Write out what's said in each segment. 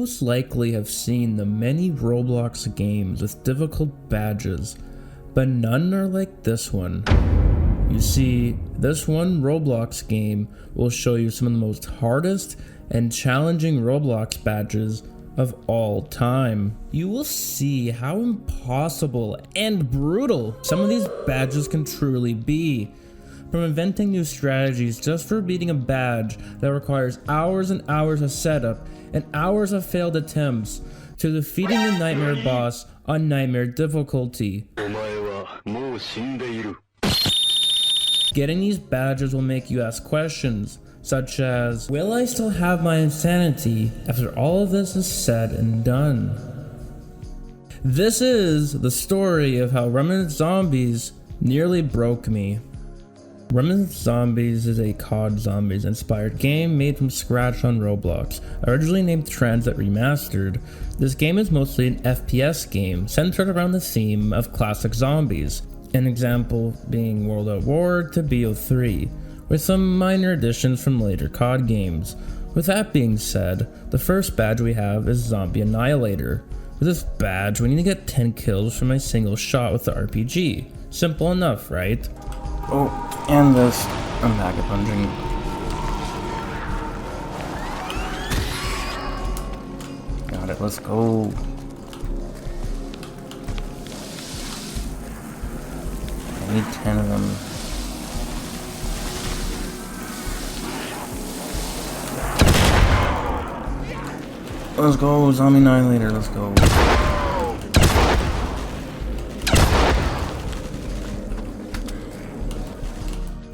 most likely have seen the many Roblox games with difficult badges, but none are like this one. You see, this one Roblox game will show you some of the most hardest and challenging Roblox badges of all time. You will see how impossible and brutal some of these badges can truly be. From inventing new strategies just for beating a badge that requires hours and hours of setup and hours of failed attempts, to defeating the Knightmare Boss on Knightmare Difficulty. Getting these badges will make you ask questions, such as, will I still have my insanity after all of this is said and done? This is the story of how Reminiscence Zombies nearly broke me. Reminiscence Zombies is a COD Zombies inspired game made from scratch on Roblox. Originally named Tranzit Remastered, this game is mostly an FPS game centered around the theme of classic zombies, an example being World at War to BO3, with some minor additions from later COD games. With that being said, the first badge we have is Zombie Annihilator. With this badge, we need to get 10 kills from a single shot with the RPG. Simple enough, right? Oh, and this, I'm back at punching. Got it, let's go. I need 10 of them. Let's go, Zombie Annihilator, let's go.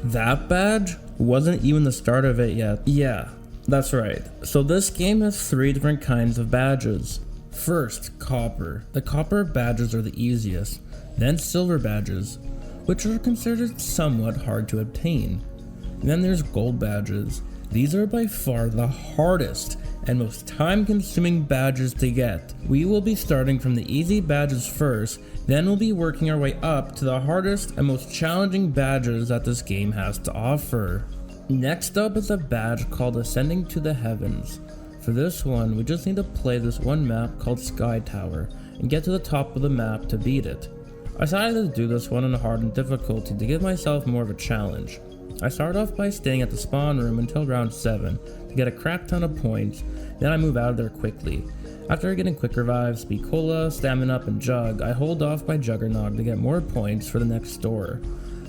That badge wasn't even the start of it yet. Yeah, that's right. So this game has 3 different kinds of badges. First, copper. The copper badges are the easiest. Then silver badges, which are considered somewhat hard to obtain. And then there's gold badges. These are by far the hardest and most time-consuming badges to get. We will be starting from the easy badges first, then we'll be working our way up to the hardest and most challenging badges that this game has to offer. Next up is a badge called Ascending to the Heavens. For this one, we just need to play this one map called Sky Tower and get to the top of the map to beat it. I decided to do this one on hard and difficulty to give myself more of a challenge. I started off by staying at the spawn room until round 7 to get a crap ton of points, then I move out of there quickly. After getting quick revives, speed cola, stamina up, and jug, I hold off by Juggernog to get more points for the next store.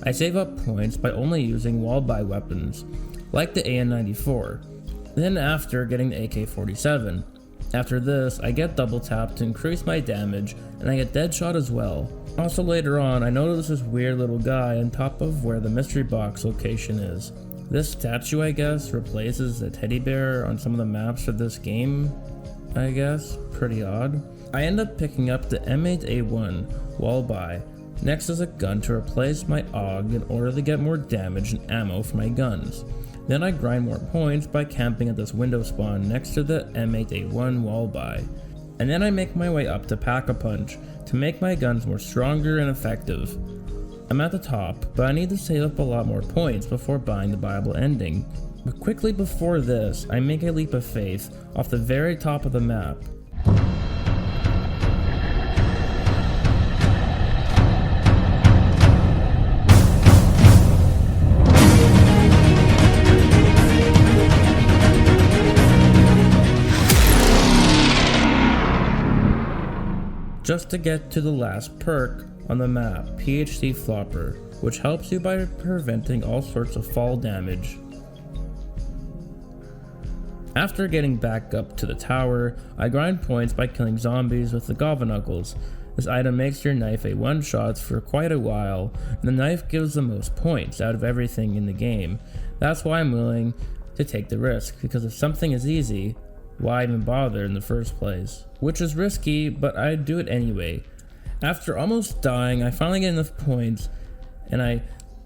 I save up points by only using wall-buy weapons, like the AN-94. Then after getting the AK-47. After this, I get double tap to increase my damage, and I get dead shot as well. Also later on, I notice this weird little guy on top of where the mystery box location is. This statue, I guess, replaces the teddy bear on some of the maps of this game, I guess. Pretty odd. I end up picking up the M8A1 wall buy. Next is a gun to replace my AUG in order to get more damage and ammo for my guns. Then I grind more points by camping at this window spawn next to the M8A1 wall buy. And then I make my way up to Pack-a-Punch to make my guns more stronger and effective. I'm at the top, but I need to save up a lot more points before buying the viable ending. But quickly before this, I make a leap of faith off the very top of the map. Just to get to the last perk on the map, PhD Flopper, which helps you by preventing all sorts of fall damage. After getting back up to the tower, I grind points by killing zombies with the Gova Knuckles. This item makes your knife a one-shot for quite a while, and the knife gives the most points out of everything in the game. That's why I'm willing to take the risk, because if something is easy, why even bother in the first place? Which is risky, but I'd do it anyway. After almost dying, I finally get enough points, and I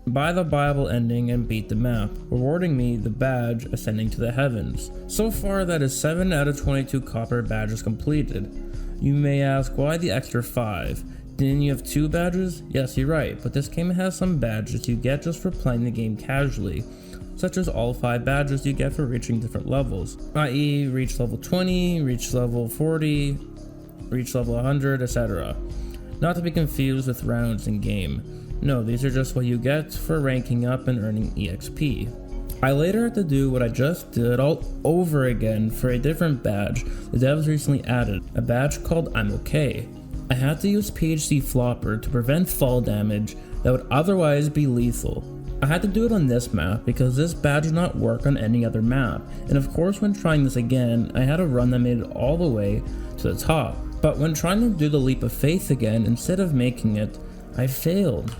buy the viable ending and beat the map, rewarding me the badge Ascending to the Heavens. So far, that is 7 out of 22 copper badges completed. You may ask, why the extra 5? Didn't you have 2 badges? Yes, you're right, but this game has some badges you get just for playing the game casually. such as all 5 badges you get for reaching different levels, i.e. reach level 20, reach level 40, reach level 100, etc. Not to be confused with rounds in game. No, these are just what you get for ranking up and earning EXP. I later had to do what I just did all over again for a different badge the devs recently added, a badge called I'm Okay. I had to use PhD Flopper to prevent fall damage that would otherwise be lethal. I had to do it on this map because this badge did not work on any other map, and of course when trying this again, I had a run that made it all the way to the top. But when trying to do the leap of faith again, instead of making it, I failed.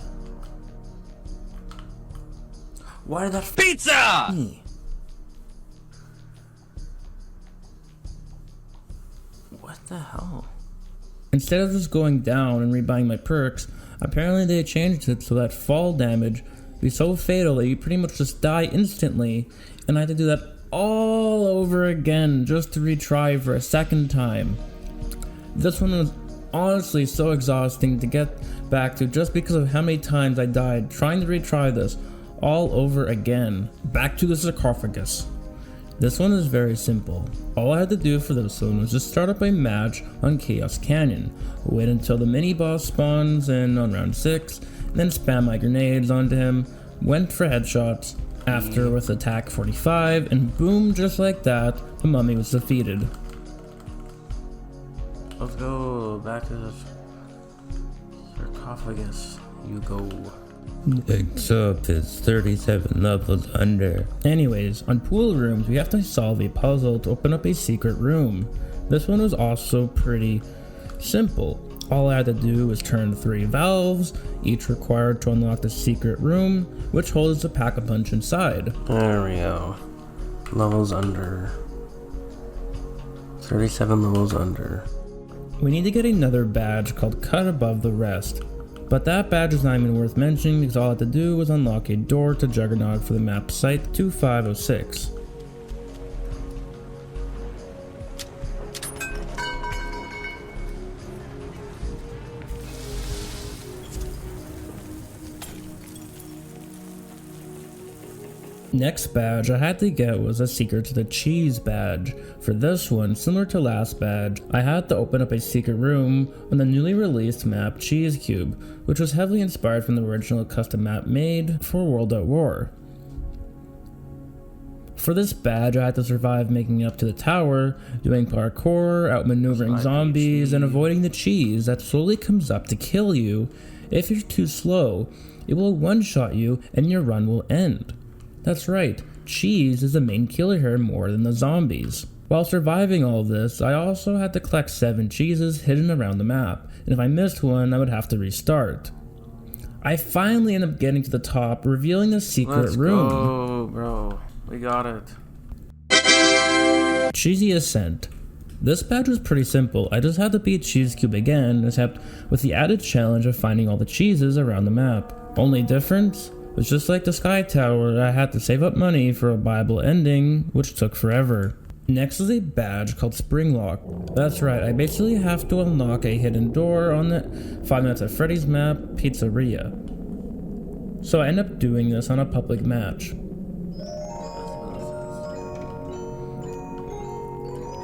Why did that pizza? What the hell? Instead of just going down and rebuying my perks, apparently they changed it so that fall damage would be so fatal that you pretty much just die instantly, and I had to do that all over again just to retry for a second time. This one was honestly so exhausting to get back to just because of how many times I died trying to retry this all over again. Back to the sarcophagus. This one is very simple. All I had to do for this one was just start up a match on Chaos Canyon, wait until the mini boss spawns in on round 6, then spam my grenades onto him, went for headshots, after with attack 45, and boom, just like that, the mummy was defeated. Let's go back to the sarcophagus. You go. Next up is 37 levels under. Anyways, on pool rooms, we have to solve a puzzle to open up a secret room. This one was also pretty simple. All I had to do was turn 3 valves, each required to unlock the secret room, which holds a pack-a-punch inside. There we go. Levels under. 37 levels under. We need to get another badge called Cut Above the Rest. But that badge is not even worth mentioning because all I had to do was unlock a door to Juggernaut for the map Site 2506. Next badge I had to get was a Secret to the Cheese badge. For this one, similar to last badge, I had to open up a secret room on the newly released map Cheese Cube, which was heavily inspired from the original custom map made for World at War. For this badge, I had to survive making it up to the tower, doing parkour, outmaneuvering zombies, and avoiding the cheese that slowly comes up to kill you. If you're too slow, it will one-shot you and your run will end. That's right, cheese is the main killer here more than the zombies. While surviving all this, I also had to collect 7 cheeses hidden around the map, and if I missed one, I would have to restart. I finally ended up getting to the top, revealing the secret room. Let's go, bro. We got it. Cheesy Ascent. This badge was pretty simple. I just had to beat Cheese Cube again, except with the added challenge of finding all the cheeses around the map. Only difference? It's just like the Sky Tower, I had to save up money for a viable ending, which took forever. Next is a badge called Springlock. That's right, I basically have to unlock a hidden door on the 5 Nights at Freddy's map, Pizzeria. So I end up doing this on a public match.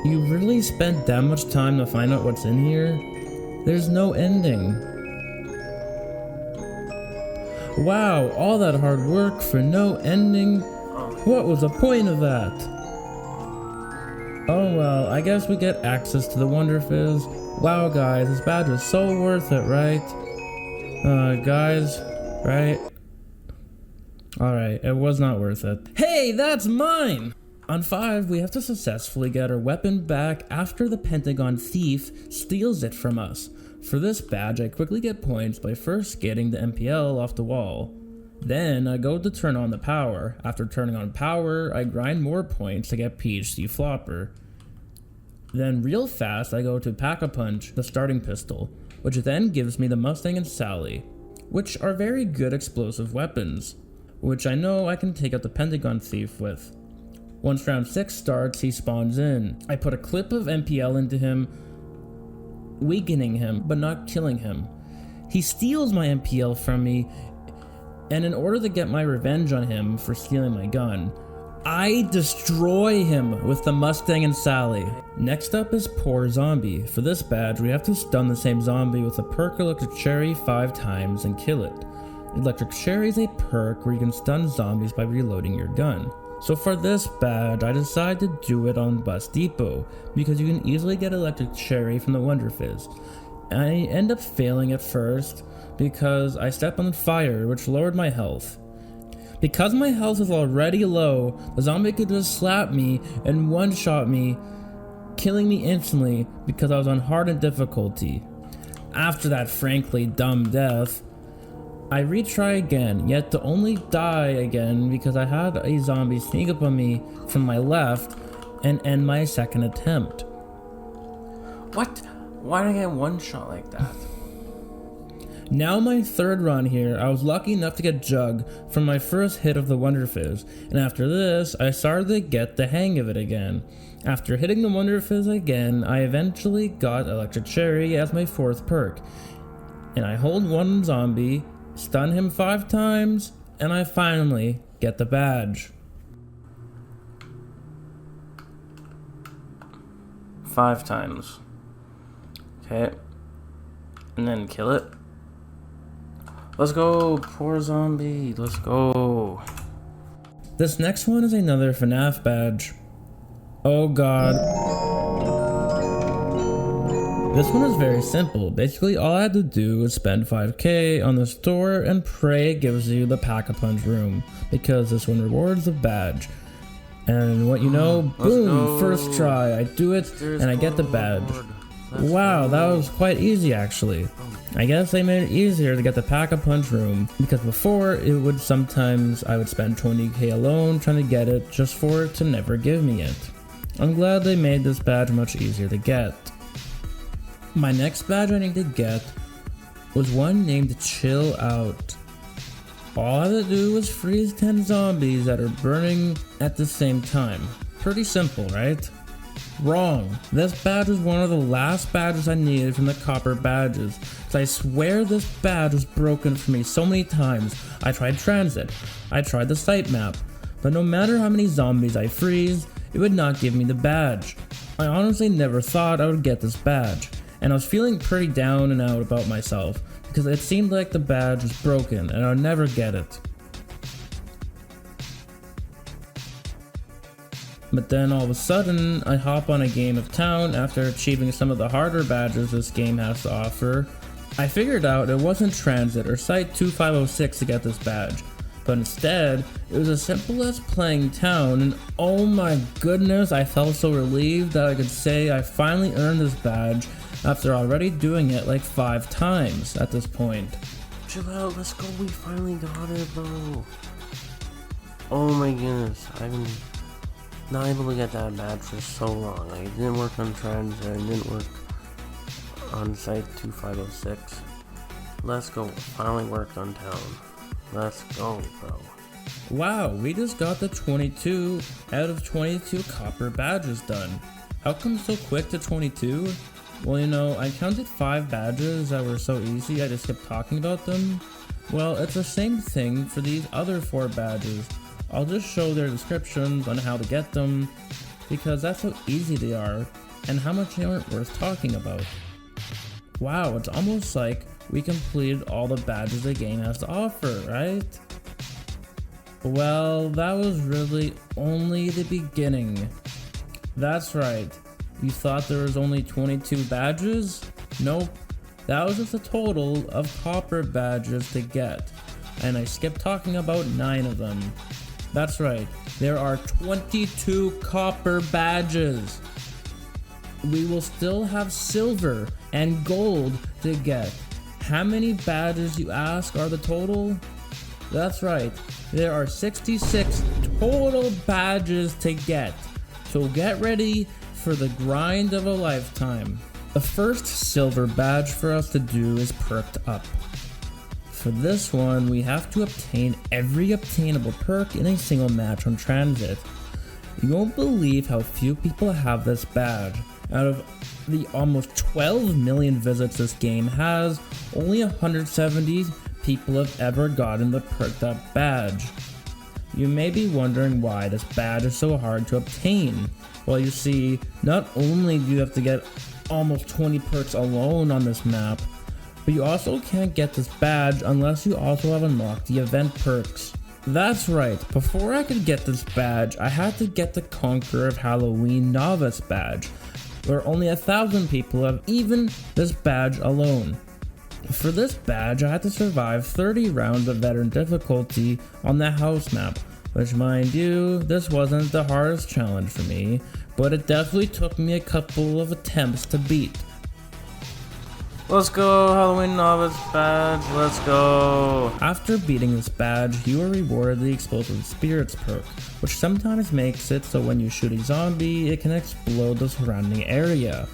You really spent that much time to find out what's in here? There's no ending. Wow, all that hard work for no ending? What was the point of that? Oh well, I guess we get access to the Wonder Fizz. Wow guys, this badge was so worth it, right? Guys, right? Alright, it was not worth it. Hey, that's mine! On 5, we have to successfully get our weapon back after the Pentagon thief steals it from us. For this badge, I quickly get points by first getting the MPL off the wall. Then, I go to turn on the power. After turning on power, I grind more points to get PhD Flopper. Then, real fast, I go to Pack-a-Punch, the starting pistol, which then gives me the Mustang and Sally, which are very good explosive weapons, which I know I can take out the Pentagon thief with. Once round 6 starts, he spawns in. I put a clip of MPL into him, weakening him, but not killing him. He steals my MPL from me And in order to get my revenge on him for stealing my gun, I destroy him with the Mustang and Sally. Next up is Poor Zombie. For this badge, we have to stun the same zombie with a perk Electric Cherry 5 times and kill it. Electric Cherry is a perk where you can stun zombies by reloading your gun. So for this badge, I decided to do it on Bus Depot, because you can easily get Electric Cherry from the Wonder Fizz. I end up failing at first, because I stepped on fire, which lowered my health. Because my health is already low, the zombie could just slap me and one-shot me, killing me instantly because I was on hardened difficulty. After that frankly dumb death, I retry again, yet to only die again because I had a zombie sneak up on me from my left and end my second attempt. What? Why did I get one shot like that? Now my third run here, I was lucky enough to get Jug from my first hit of the Wonder Fizz, and after this, I started to get the hang of it again. After hitting the Wonder Fizz again, I eventually got Electric Cherry as my 4th perk, and I hold one zombie, stun him 5 times, and I finally get the badge. 5 times. Okay. And then kill it. Let's go, poor zombie. Let's go. This next one is another FNAF badge. Oh god. This one is very simple. Basically, all I had to do was spend 5k on the store and pray it gives you the Pack-a-Punch room, because this one rewards the badge. And what you know, boom, first try, I do it and I get the badge. Wow, that was quite easy actually. I guess they made it easier to get the Pack-a-Punch room, because before it would sometimes I would spend 20k alone trying to get it just for it to never give me it. I'm glad they made this badge much easier to get. My next badge I need to get was one named Chill Out. All I had to do was freeze 10 zombies that are burning at the same time. Pretty simple, right? Wrong. This badge was one of the last badges I needed from the copper badges, so I swear this badge was broken for me so many times. I tried Transit, I tried the site map, but no matter how many zombies I freeze, it would not give me the badge. I honestly never thought I would get this badge, and I was feeling pretty down and out about myself, because it seemed like the badge was broken and I would never get it. But then all of a sudden, I hop on a game of Town after achieving some of the harder badges this game has to offer. I figured out it wasn't Transit or Site 2506 to get this badge, but instead, it was as simple as playing Town, and oh my goodness, I felt so relieved that I could say I finally earned this badge after already doing it like 5 times at this point. Chill out, let's go, we finally got it, bro. Oh my goodness, I've been not able to get that badge for so long. Like, it didn't work on Transit, it didn't work on Site 2506. Let's go, finally worked on Town. Let's go, bro. Wow, we just got the 22 out of 22 copper badges done. How come so quick to 22? Well, you know, I counted 5 badges that were so easy I just kept talking about them. Well, it's the same thing for these other 4 badges. I'll just show their descriptions on how to get them, because that's how easy they are, and how much they aren't worth talking about. Wow, it's almost like we completed all the badges the game has to offer, right? Well, that was really only the beginning. That's right, you thought there was only 22 badges? Nope, that was just a total of copper badges to get, and I skipped talking about 9 of them. That's right, there are 22 copper badges. We will still have silver and gold to get. How many badges, you ask, are the total? That's right, there are 66 total badges to get. So get ready for the grind of a lifetime. The first silver badge for us to do is Perked Up. For this one, we have to obtain every obtainable perk in a single match on Transit. You won't believe how few people have this badge. Out of the almost 12 million visits this game has, only 170 people have ever gotten the Perked Up badge. You may be wondering why this badge is so hard to obtain. Well, you see, not only do you have to get almost 20 perks alone on this map, but you also can't get this badge unless you also have unlocked the event perks. That's right, before I could get this badge, I had to get the Conqueror of Halloween Novice badge, where only 1,000 people have even this badge alone. For this badge, I had to survive 30 rounds of veteran difficulty on the house map, which, mind you, this wasn't the hardest challenge for me, but it definitely took me a couple of attempts to beat. Let's go, Halloween Novice badge, let's go! After beating this badge, you are rewarded the Explosive Spirits perk, which sometimes makes it so when you shoot a zombie, it can explode the surrounding area.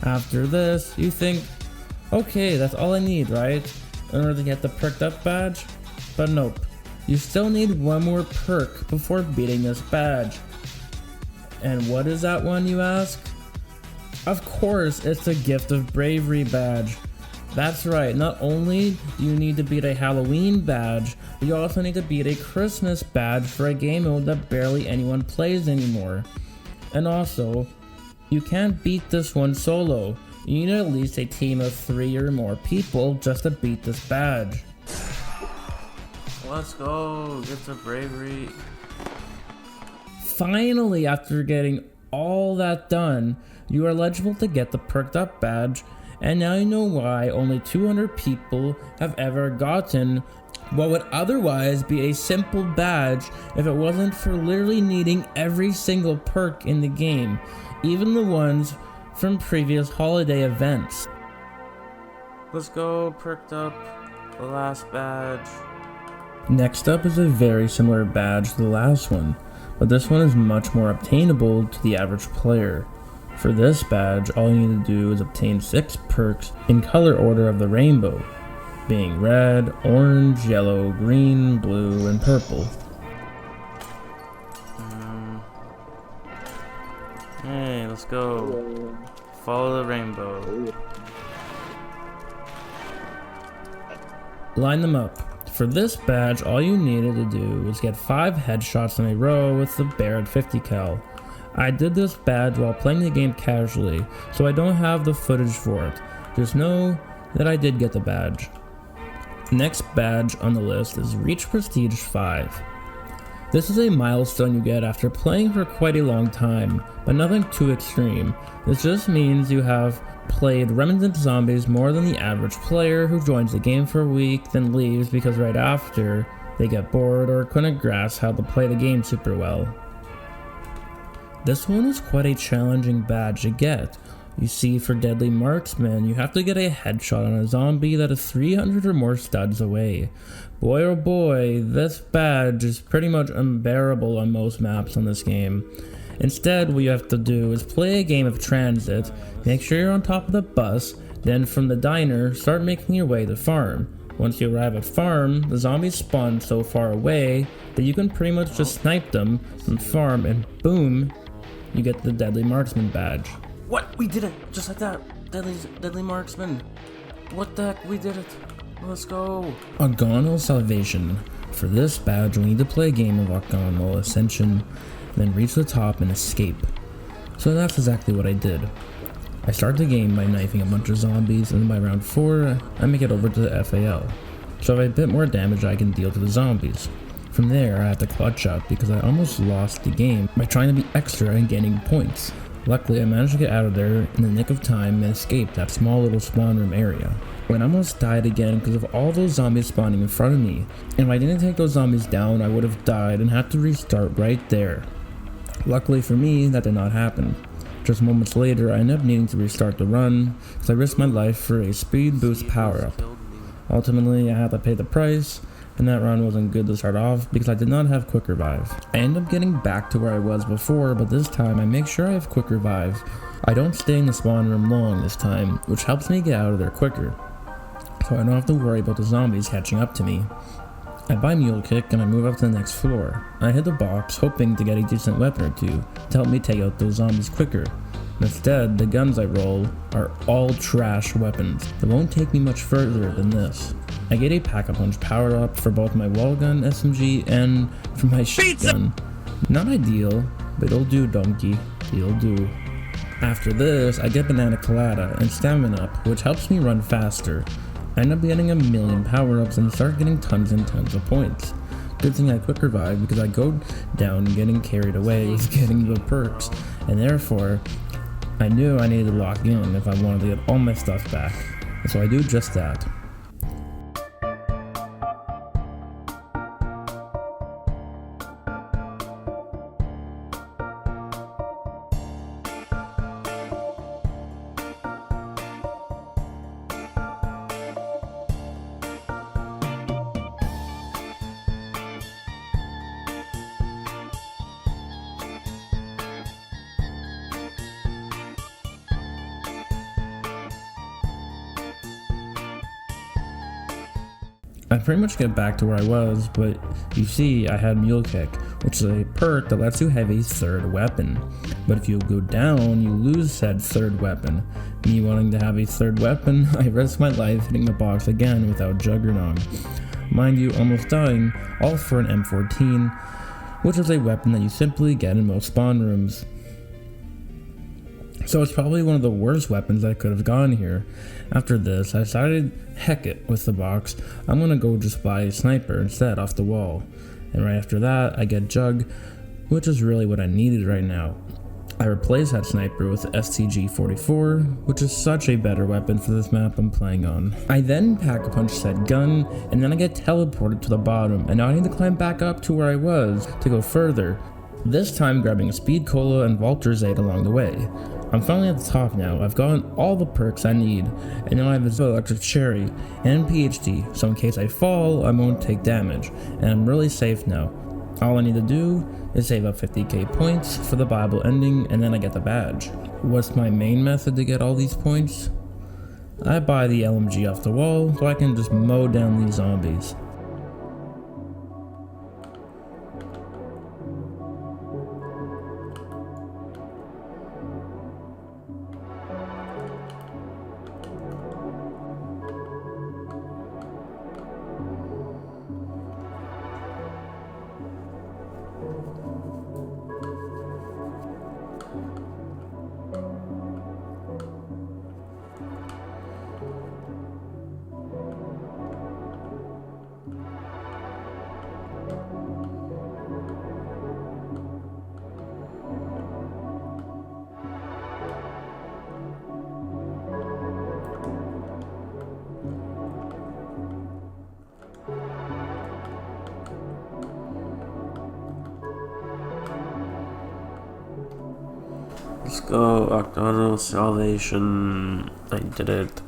After this, you think, okay, that's all I need, right? In order to get the Perked Up badge? But nope. You still need one more perk before beating this badge. And what is that one, you ask? Of course, it's the Gift of Bravery badge. That's right, not only do you need to beat a Halloween badge, but you also need to beat a Christmas badge for a game mode that barely anyone plays anymore. And also, you can't beat this one solo. You need at least a team of 3 or more people just to beat this badge. Let's go, Gift of Bravery. Finally, after getting all that done, you are eligible to get the Perked Up badge, and now you know why only 200 people have ever gotten what would otherwise be a simple badge if it wasn't for literally needing every single perk in the game, even the ones from previous holiday events. Let's go, Perked Up, the last badge. Next up is a very similar badge to the last one, but this one is much more obtainable to the average player. For this badge, all you need to do is obtain 6 perks in color order of the rainbow, being red, orange, yellow, green, blue, and purple. Hey, let's go. Follow the rainbow. Line them up. For this badge, all you needed to do was get 5 headshots in a row with the Barrett 50 cal. I did this badge while playing the game casually, so I don't have the footage for it. Just know that I did get the badge. Next badge on the list is Reach Prestige 5. This is a milestone you get after playing for quite a long time, but nothing too extreme. This just means you have played Reminiscence Zombies more than the average player who joins the game for a week, then leaves because right after they get bored or couldn't grasp how to play the game super well. This one is quite a challenging badge to get. You see, for Deadly Marksman, you have to get a headshot on a zombie that is 300 or more studs away. Boy oh boy, this badge is pretty much unbearable on most maps on this game. Instead, what you have to do is play a game of Transit, make sure you're on top of the bus, then from the diner, start making your way to farm. Once you arrive at farm, the zombies spawn so far away that you can pretty much just snipe them from farm and boom, you get the Deadly Marksman badge. What? We did it! Just like that! Deadly Marksman! What the heck? We did it! Let's go! Agonal Salvation. For this badge, we need to play a game of Agonal Ascension, then reach the top and escape. So that's exactly what I did. I start the game by knifing a bunch of zombies, and by round 4, I make it over to the FAL. So I have a bit more damage I can deal to the zombies. From there, I had to clutch up because I almost lost the game by trying to be extra and gaining points. Luckily, I managed to get out of there in the nick of time and escape that small little spawn room area. When I almost died again because of all those zombies spawning in front of me. And if I didn't take those zombies down, I would have died and had to restart right there. Luckily for me, that did not happen. Just moments later, I ended up needing to restart the run because I risked my life for a speed boost power up. Ultimately, I had to pay the price, and that run wasn't good to start off because I did not have quick revive. I end up getting back to where I was before, but this time I make sure I have quick revive. I don't stay in the spawn room long this time, which helps me get out of there quicker, so I don't have to worry about the zombies catching up to me. I buy Mule Kick and I move up to the next floor. I hit the box hoping to get a decent weapon or two to help me take out those zombies quicker. Instead, the guns I roll are all trash weapons that won't take me much further than this. I get a Pack-a-Punch power-up for both my wall gun SMG and for my shotgun. Not ideal, but it'll do, donkey. It'll do. After this, I get Banana Colada and Stamina Up, which helps me run faster. I end up getting a million power-ups and start getting tons and tons of points. Good thing I quick revive because I go down getting carried away with getting the perks, and therefore, I knew I needed to lock in if I wanted to get all my stuff back. So I do just that. I pretty much get back to where I was, but you see I had Mule Kick, which is a perk that lets you have a third weapon. But if you go down, you lose said third weapon. Me wanting to have a third weapon, I risk my life hitting the box again without Juggernaut. Mind you, almost dying, all for an M14, which is a weapon that you simply get in most spawn rooms. So it's probably one of the worst weapons I could have gotten here. After this, I decided, heck it with the box, I'm gonna go just buy a sniper instead off the wall. And right after that, I get Jug, which is really what I needed right now. I replaced that sniper with the STG-44, which is such a better weapon for this map I'm playing on. I then Pack-a-Punch said gun, and then I get teleported to the bottom, and now I need to climb back up to where I was to go further. This time grabbing a Speed Cola and Walter's Aid along the way. I'm finally at the top now. I've gotten all the perks I need, and now I have a Electric Cherry and PhD, so in case I fall, I won't take damage, and I'm really safe now. All I need to do is save up 50k points for the Bible ending, and then I get the badge. What's my main method to get all these points? I buy the LMG off the wall, so I can just mow down these zombies. Let's go, Octodal Salvation. I did it.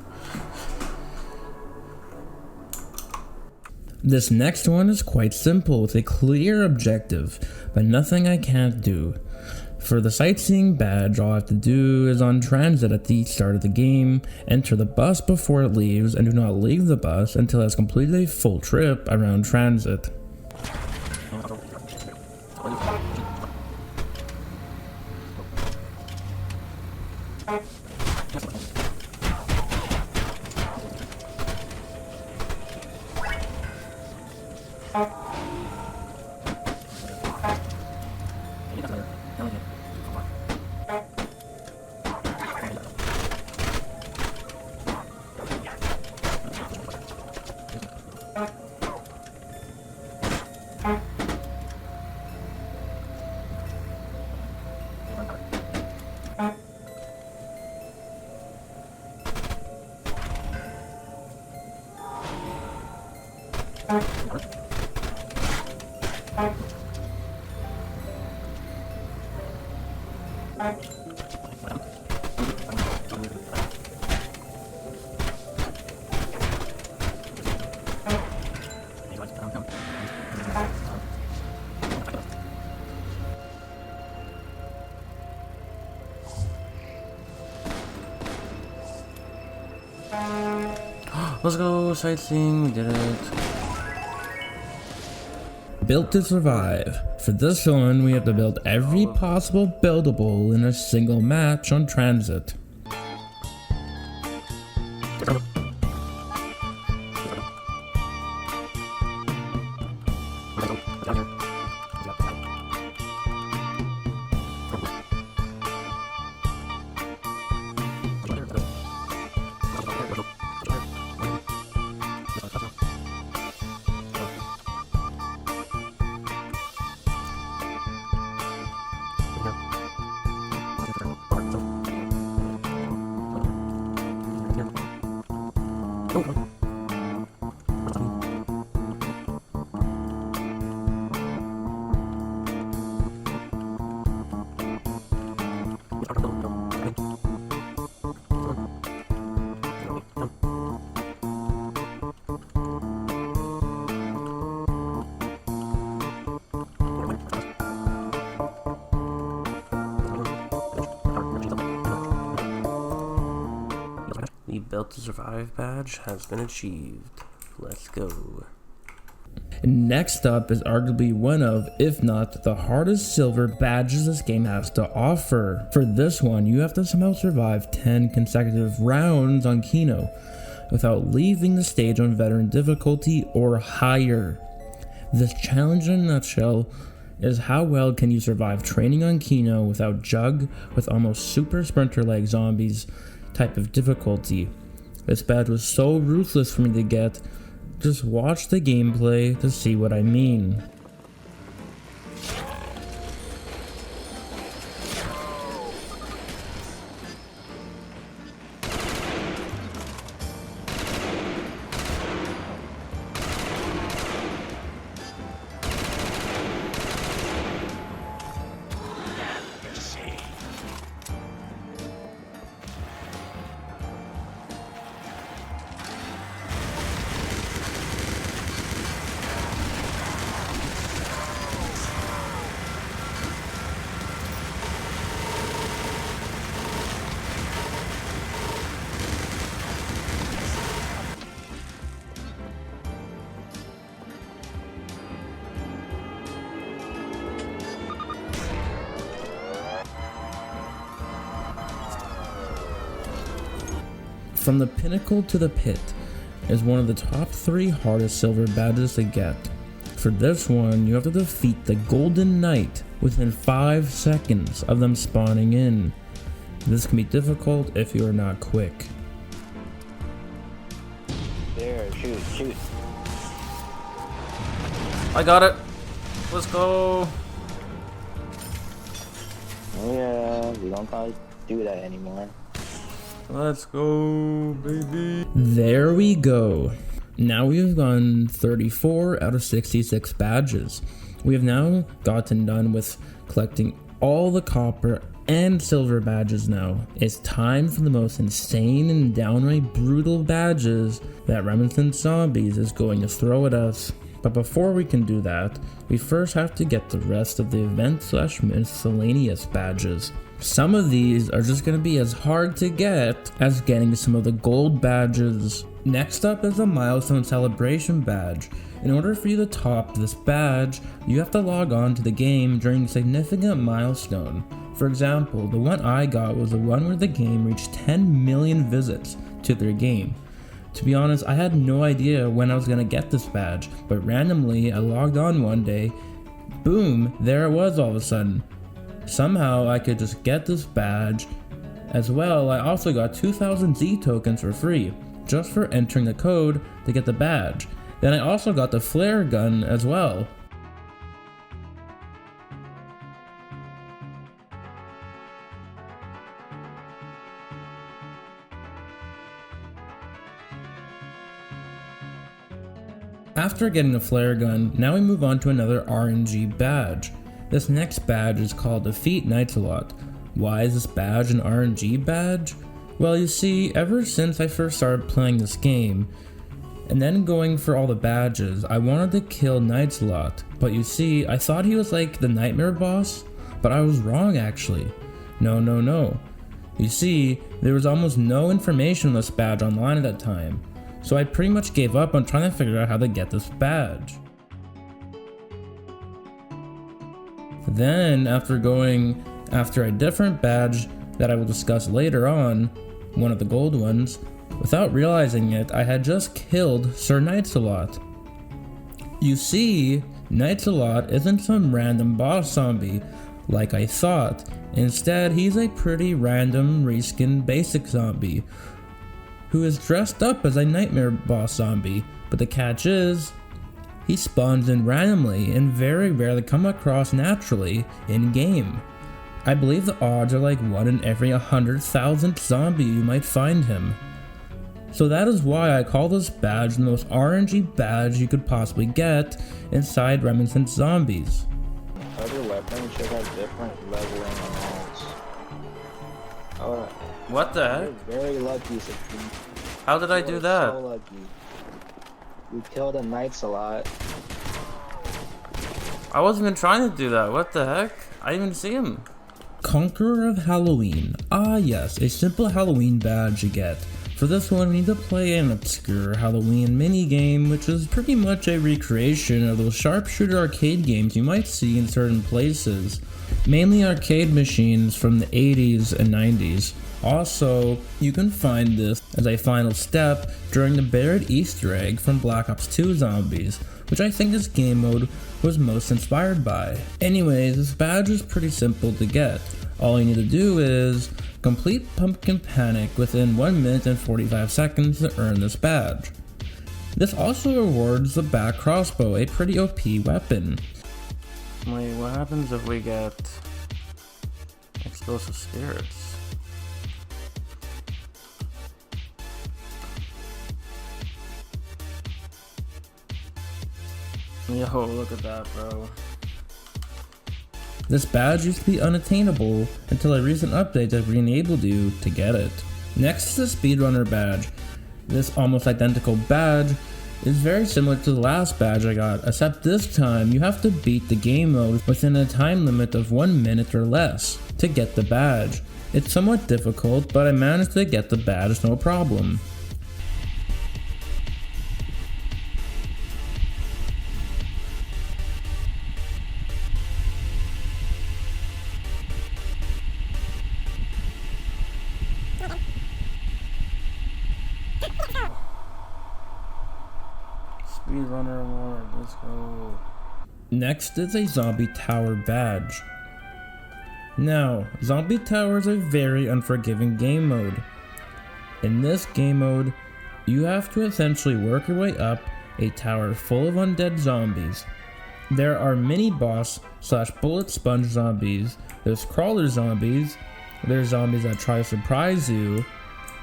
This next one is quite simple with a clear objective, but nothing I can't do. For the Sightseeing badge, all I have to do is on Transit at the start of the game, enter the bus before it leaves, and do not leave the bus until it has completed a full trip around Transit. Let's go, Sightseeing, we did it. Built to Survive. For this one, we have to build every possible buildable in a single match on Tranzit. The Built to Survive badge has been achieved. Let's go. Next up is arguably one of, if not the hardest silver badges this game has to offer. For this one, you have to somehow survive 10 consecutive rounds on Kino without leaving the stage on veteran difficulty or higher. This challenge in a nutshell is how well can you survive training on Kino without Jug with almost super sprinter like zombies type of difficulty. This badge was so ruthless for me to get. Just watch the gameplay to see what I mean. From the Pinnacle to the Pit is one of the top 3 hardest silver badges to get. For this one, you have to defeat the Golden Knight within 5 seconds of them spawning in. This can be difficult if you are not quick. There, shoot. I got it. Let's go. Oh yeah, we don't probably do that anymore. Let's go, baby. There we go. Now we have gone 34 out of 66 badges. We have now gotten done with collecting all the copper and silver badges now. It's time for the most insane and downright brutal badges that Reminiscence Zombies is going to throw at us. But before we can do that, we first have to get the rest of the event/miscellaneous badges. Some of these are just going to be as hard to get as getting some of the gold badges. Next up is a milestone celebration badge. In order for you to top this badge, you have to log on to the game during a significant milestone. For example, the one I got was the one where the game reached 10 million visits to their game. To be honest, I had no idea when I was going to get this badge, but randomly I logged on one day, boom, there it was all of a sudden. Somehow I could just get this badge. As well, I also got 2,000 Z tokens for free, just for entering the code to get the badge. Then I also got the flare gun as well. After getting the flare gun, now we move on to another RNG badge. This next badge is called Defeat Knightsalot. Why is this badge an RNG badge? Well, you see, ever since I first started playing this game, and then going for all the badges, I wanted to kill Knightsalot. But you see, I thought he was like the Knightmare Boss, but I was wrong actually. No. You see, there was almost no information on this badge online at that time, so I pretty much gave up on trying to figure out how to get this badge. Then, after going after a different badge that I will discuss later on, one of the gold ones, without realizing it, I had just killed Sir Knightsalot. You see, Knightsalot isn't some random boss zombie like I thought. Instead, he's a pretty random reskin basic zombie who is dressed up as a Knightmare Boss zombie, but the catch is, he spawns in randomly and very rarely come across naturally in-game. I believe the odds are like 1 in every 100,000 zombie you might find him. So that is why I call this badge the most RNG badge you could possibly get inside Reminiscence Zombies. Other weapons should have different leveling amounts. Oh, What the you're heck? very lucky, Supreme. How did I do that? So lucky. You killed a Knightsalot. I wasn't even trying to do that. What the heck? I didn't even see him. Conqueror of Halloween. Ah yes, a simple Halloween badge you get. For this one, we need to play an obscure Halloween minigame, which is pretty much a recreation of those sharpshooter arcade games you might see in certain places, mainly arcade machines from the 80s and 90s. Also, you can find this as a final step during the buried Easter egg from Black Ops 2 Zombies, which I think this game mode was most inspired by. Anyways, this badge is pretty simple to get. All you need to do is complete Pumpkin Panic within 1 minute and 45 seconds to earn this badge. This also rewards the back crossbow, a pretty OP weapon. Wait, what happens if we get explosive spirits? Yo, look at that, bro. This badge used to be unattainable until a recent update that re-enabled you to get it. Next is the Speedrunner badge. This almost identical badge is very similar to the last badge I got, except this time you have to beat the game mode within a time limit of 1 minute or less to get the badge. It's somewhat difficult, but I managed to get the badge no problem. Speedrunner award, let's go. Next is a Zombie Tower badge. Now, Zombie Tower is a very unforgiving game mode. In this game mode, you have to essentially work your way up a tower full of undead zombies. There are mini boss / bullet sponge zombies, there's crawler zombies, there's zombies that try to surprise you.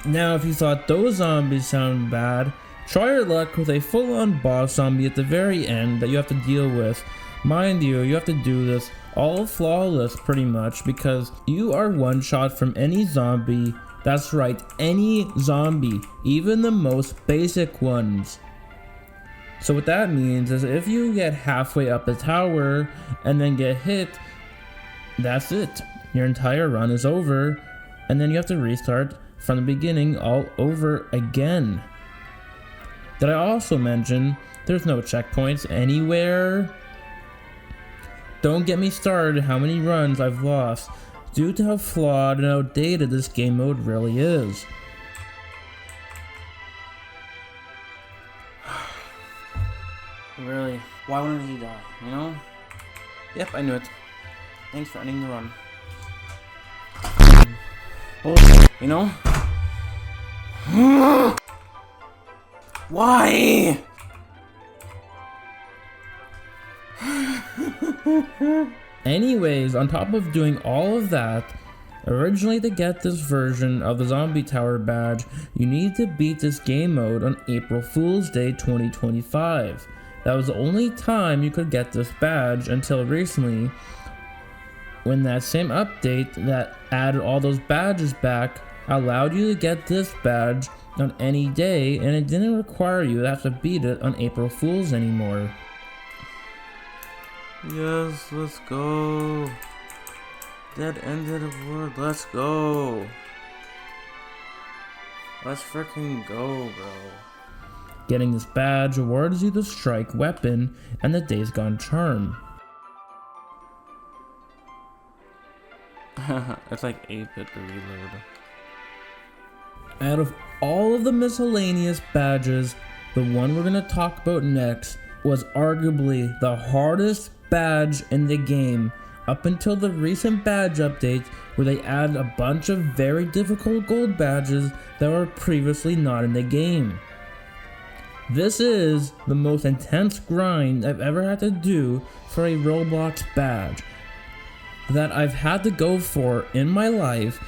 Now, if you thought those zombies sound bad, try your luck with a full-on boss zombie at the very end that you have to deal with. Mind you, you have to do this all flawless pretty much because you are one shot from any zombie. That's right, any zombie, even the most basic ones. So what that means is if you get halfway up the tower and then get hit, that's it. Your entire run is over, and then you have to restart from the beginning all over again. Did I also mention there's no checkpoints anywhere? Don't get me started how many runs I've lost due to how flawed and outdated this game mode really is. Really? Why wouldn't he die, you know? Yep, I knew it. Thanks for ending the run. Bullshit, you know? Why? Anyways, on top of doing all of that, originally to get this version of the Zombie Tower badge, you need to beat this game mode on April Fool's Day 2025. That was the only time you could get this badge until recently, when that same update that added all those badges back allowed you to get this badge on any day, and it didn't require you to have to beat it on April Fool's anymore. Yes, let's go. Dead ended award, let's go. Let's freaking go, bro. Getting this badge awards you the strike weapon and the Days Gone charm. It's like 8-bit to reload. Out of all of the miscellaneous badges, the one we're gonna talk about next was arguably the hardest badge in the game up until the recent badge update where they added a bunch of very difficult gold badges that were previously not in the game. This is the most intense grind I've ever had to do for a Roblox badge that I've had to go for in my life.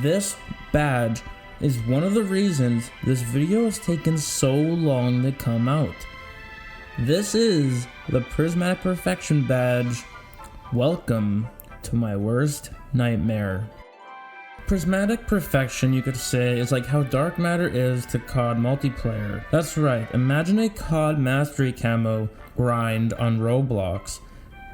This badge is one of the reasons this video has taken so long to come out. This is the Prismatic Perfection badge. Welcome to my worst nightmare. Prismatic Perfection, you could say, is like how Dark Matter is to COD multiplayer. That's right, imagine a COD Mastery camo grind on Roblox.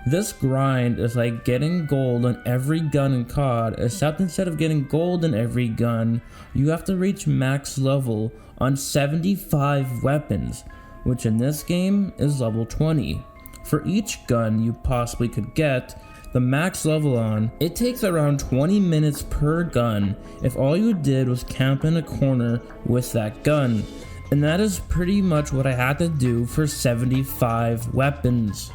This grind is like getting gold on every gun in COD, except instead of getting gold in every gun, you have to reach max level on 75 weapons, which in this game is level 20. For each gun you possibly could get the max level on, it takes around 20 minutes per gun if all you did was camp in a corner with that gun. And that is pretty much what I had to do for 75 weapons.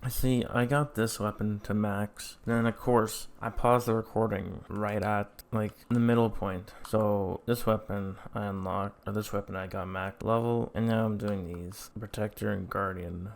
See, I got this weapon to max, and then of course, I paused the recording right at, like, the middle point. So, this weapon I unlocked, or this weapon I got max level, and now I'm doing these, Protector and Guardian.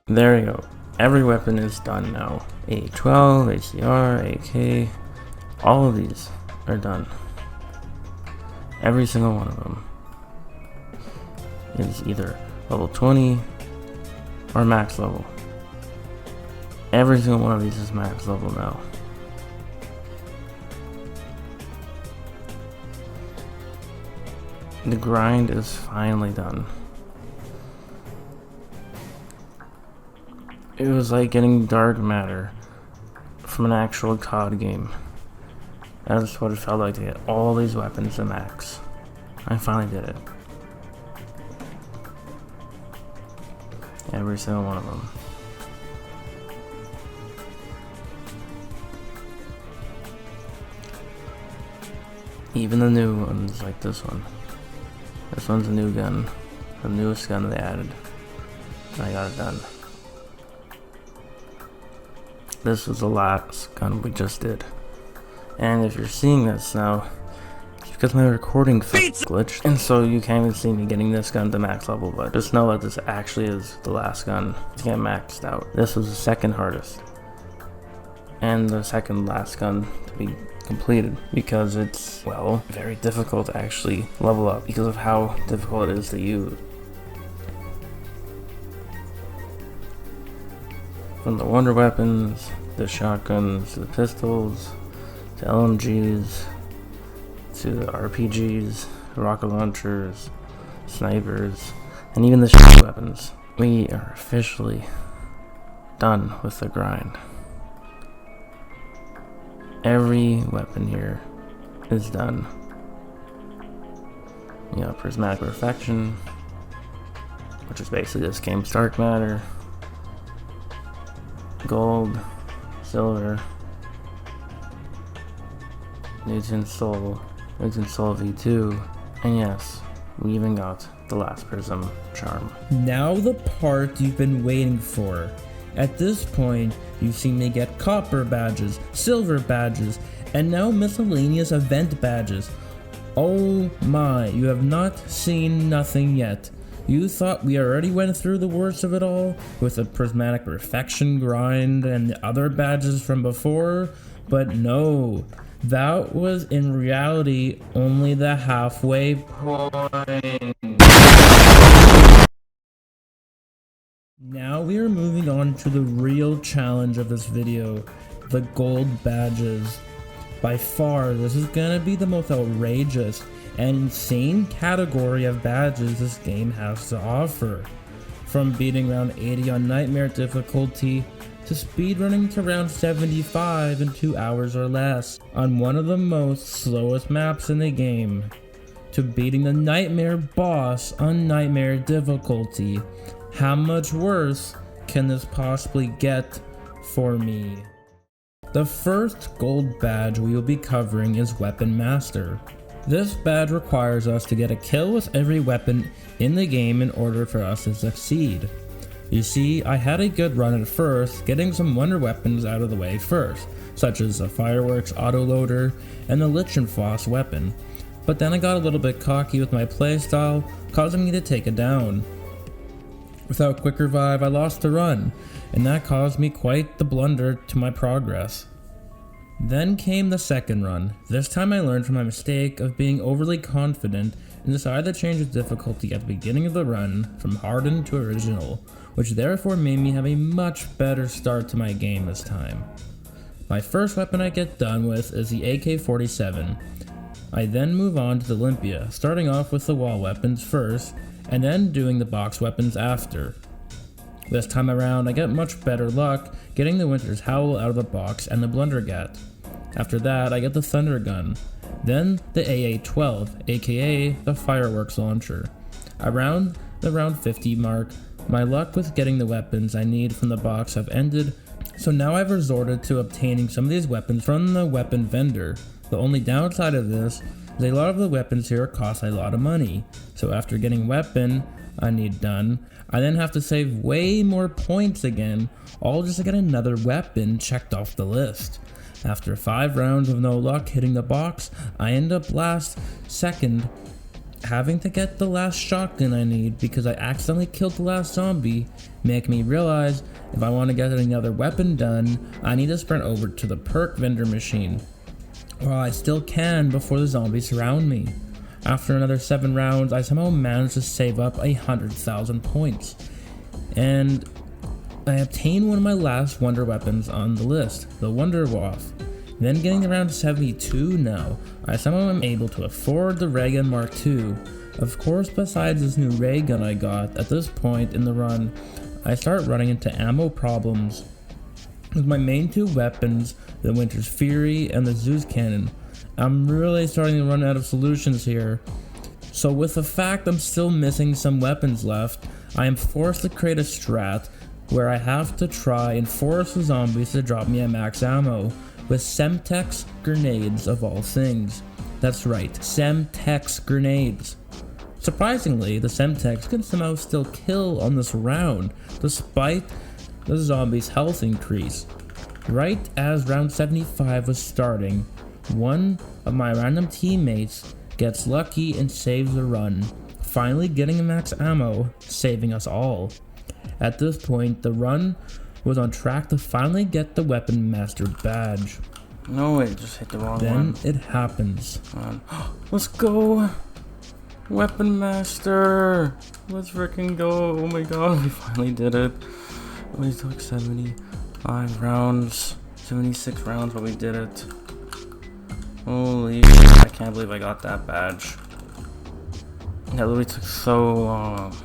There we go. Every weapon is done now. A12, ACR, AK, all of these are done. Every single one of them is either level 20 or max level. Every single one of these is max level now. The grind is finally done. It was like getting dark matter from an actual COD game. That's what it felt like to get all these weapons to max. I finally did it. Every single one of them. Even the new ones like this one. This one's a new gun. The newest gun they added. And I got it done. This was the last gun we just did. And if you're seeing this now, it's because my recording glitched. And so you can't even see me getting this gun to max level, but just know that this actually is the last gun to get maxed out. This was the second hardest. And the second last gun to be completed, because it's, well, very difficult to actually level up because of how difficult it is to use. From the wonder weapons, the shotguns, to the pistols, to LMGs, to the RPGs, rocket launchers, snipers, and even the shit weapons. We are officially done with the grind. Every weapon here is done. You got Prismatic Perfection, which is basically this game's dark matter. Gold, silver, Newton Soul V2, and yes, we even got the last prism charm. Now the part you've been waiting for. At this point, you've seen me get copper badges, silver badges, and now miscellaneous event badges. Oh my, you have not seen nothing yet. You thought we already went through the worst of it all with the Prismatic Perfection grind and the other badges from before, but no, that was in reality only the halfway point. Now we are moving on to the real challenge of this video, the gold badges. By far, this is gonna be the most outrageous and insane category of badges this game has to offer. From beating round 80 on Knightmare Difficulty, to speedrunning to round 75 in 2 hours or less on one of the most slowest maps in the game, to beating the Knightmare Boss on Knightmare Difficulty. How much worse can this possibly get for me? The first gold badge we will be covering is Weapon Master. This badge requires us to get a kill with every weapon in the game in order for us to succeed. You see, I had a good run at first, getting some wonder weapons out of the way first, such as the fireworks autoloader and the Lichenfoss weapon, but then I got a little bit cocky with my playstyle, causing me to take it down. Without quick revive, I lost the run, and that caused me quite the blunder to my progress. Then came the second run. This time I learned from my mistake of being overly confident and decided to change the difficulty at the beginning of the run from hardened to original, which therefore made me have a much better start to my game this time. My first weapon I get done with is the AK-47. I then move on to the Olympia, starting off with the wall weapons first, and then doing the box weapons after. This time around I get much better luck getting the Winter's Howl out of the box and the Blundergat. After that I get the Thunder Gun, then the AA-12, aka the fireworks launcher. Around the round 50 mark, my luck with getting the weapons I need from the box have ended, so now I've resorted to obtaining some of these weapons from the weapon vendor. The only downside of this is a lot of the weapons here cost a lot of money, so after getting weapon I need done, I then have to save way more points again, all just to get another weapon checked off the list. After 5 rounds of no luck hitting the box, I end up second, having to get the last shotgun I need because I accidentally killed the last zombie, making me realize if I want to get another weapon done, I need to sprint over to the perk vendor machine, while I still can before the zombies surround me. After another 7 rounds, I somehow managed to save up 100,000 points, and I obtained one of my last wonder weapons on the list, the Wonder Waff. Then getting around 72 now, I somehow am able to afford the Ray Gun Mark II. Of course, besides this new ray gun I got, at this point in the run, I start running into ammo problems. With my main 2 weapons, the Winter's Fury and the Zeus Cannon, I'm really starting to run out of solutions here. So with the fact I'm still missing some weapons left, I am forced to create a strat where I have to try and force the zombies to drop me a max ammo with Semtex grenades of all things. That's right, Semtex grenades. Surprisingly, the Semtex can somehow still kill on this round, despite the zombies' health increase. Right as round 75 was starting, one of my random teammates gets lucky and saves the run, finally getting a max ammo, saving us all. At this point, the run was on track to finally get the Weapon Master badge. No, it just hit the wrong Then one. it happens. Let's go! Weapon Master! Let's freaking go! Oh my god, we finally did it. It only took 75 rounds, 76 rounds, but we did it. Holy shit, I can't believe I got that badge. That literally took so long.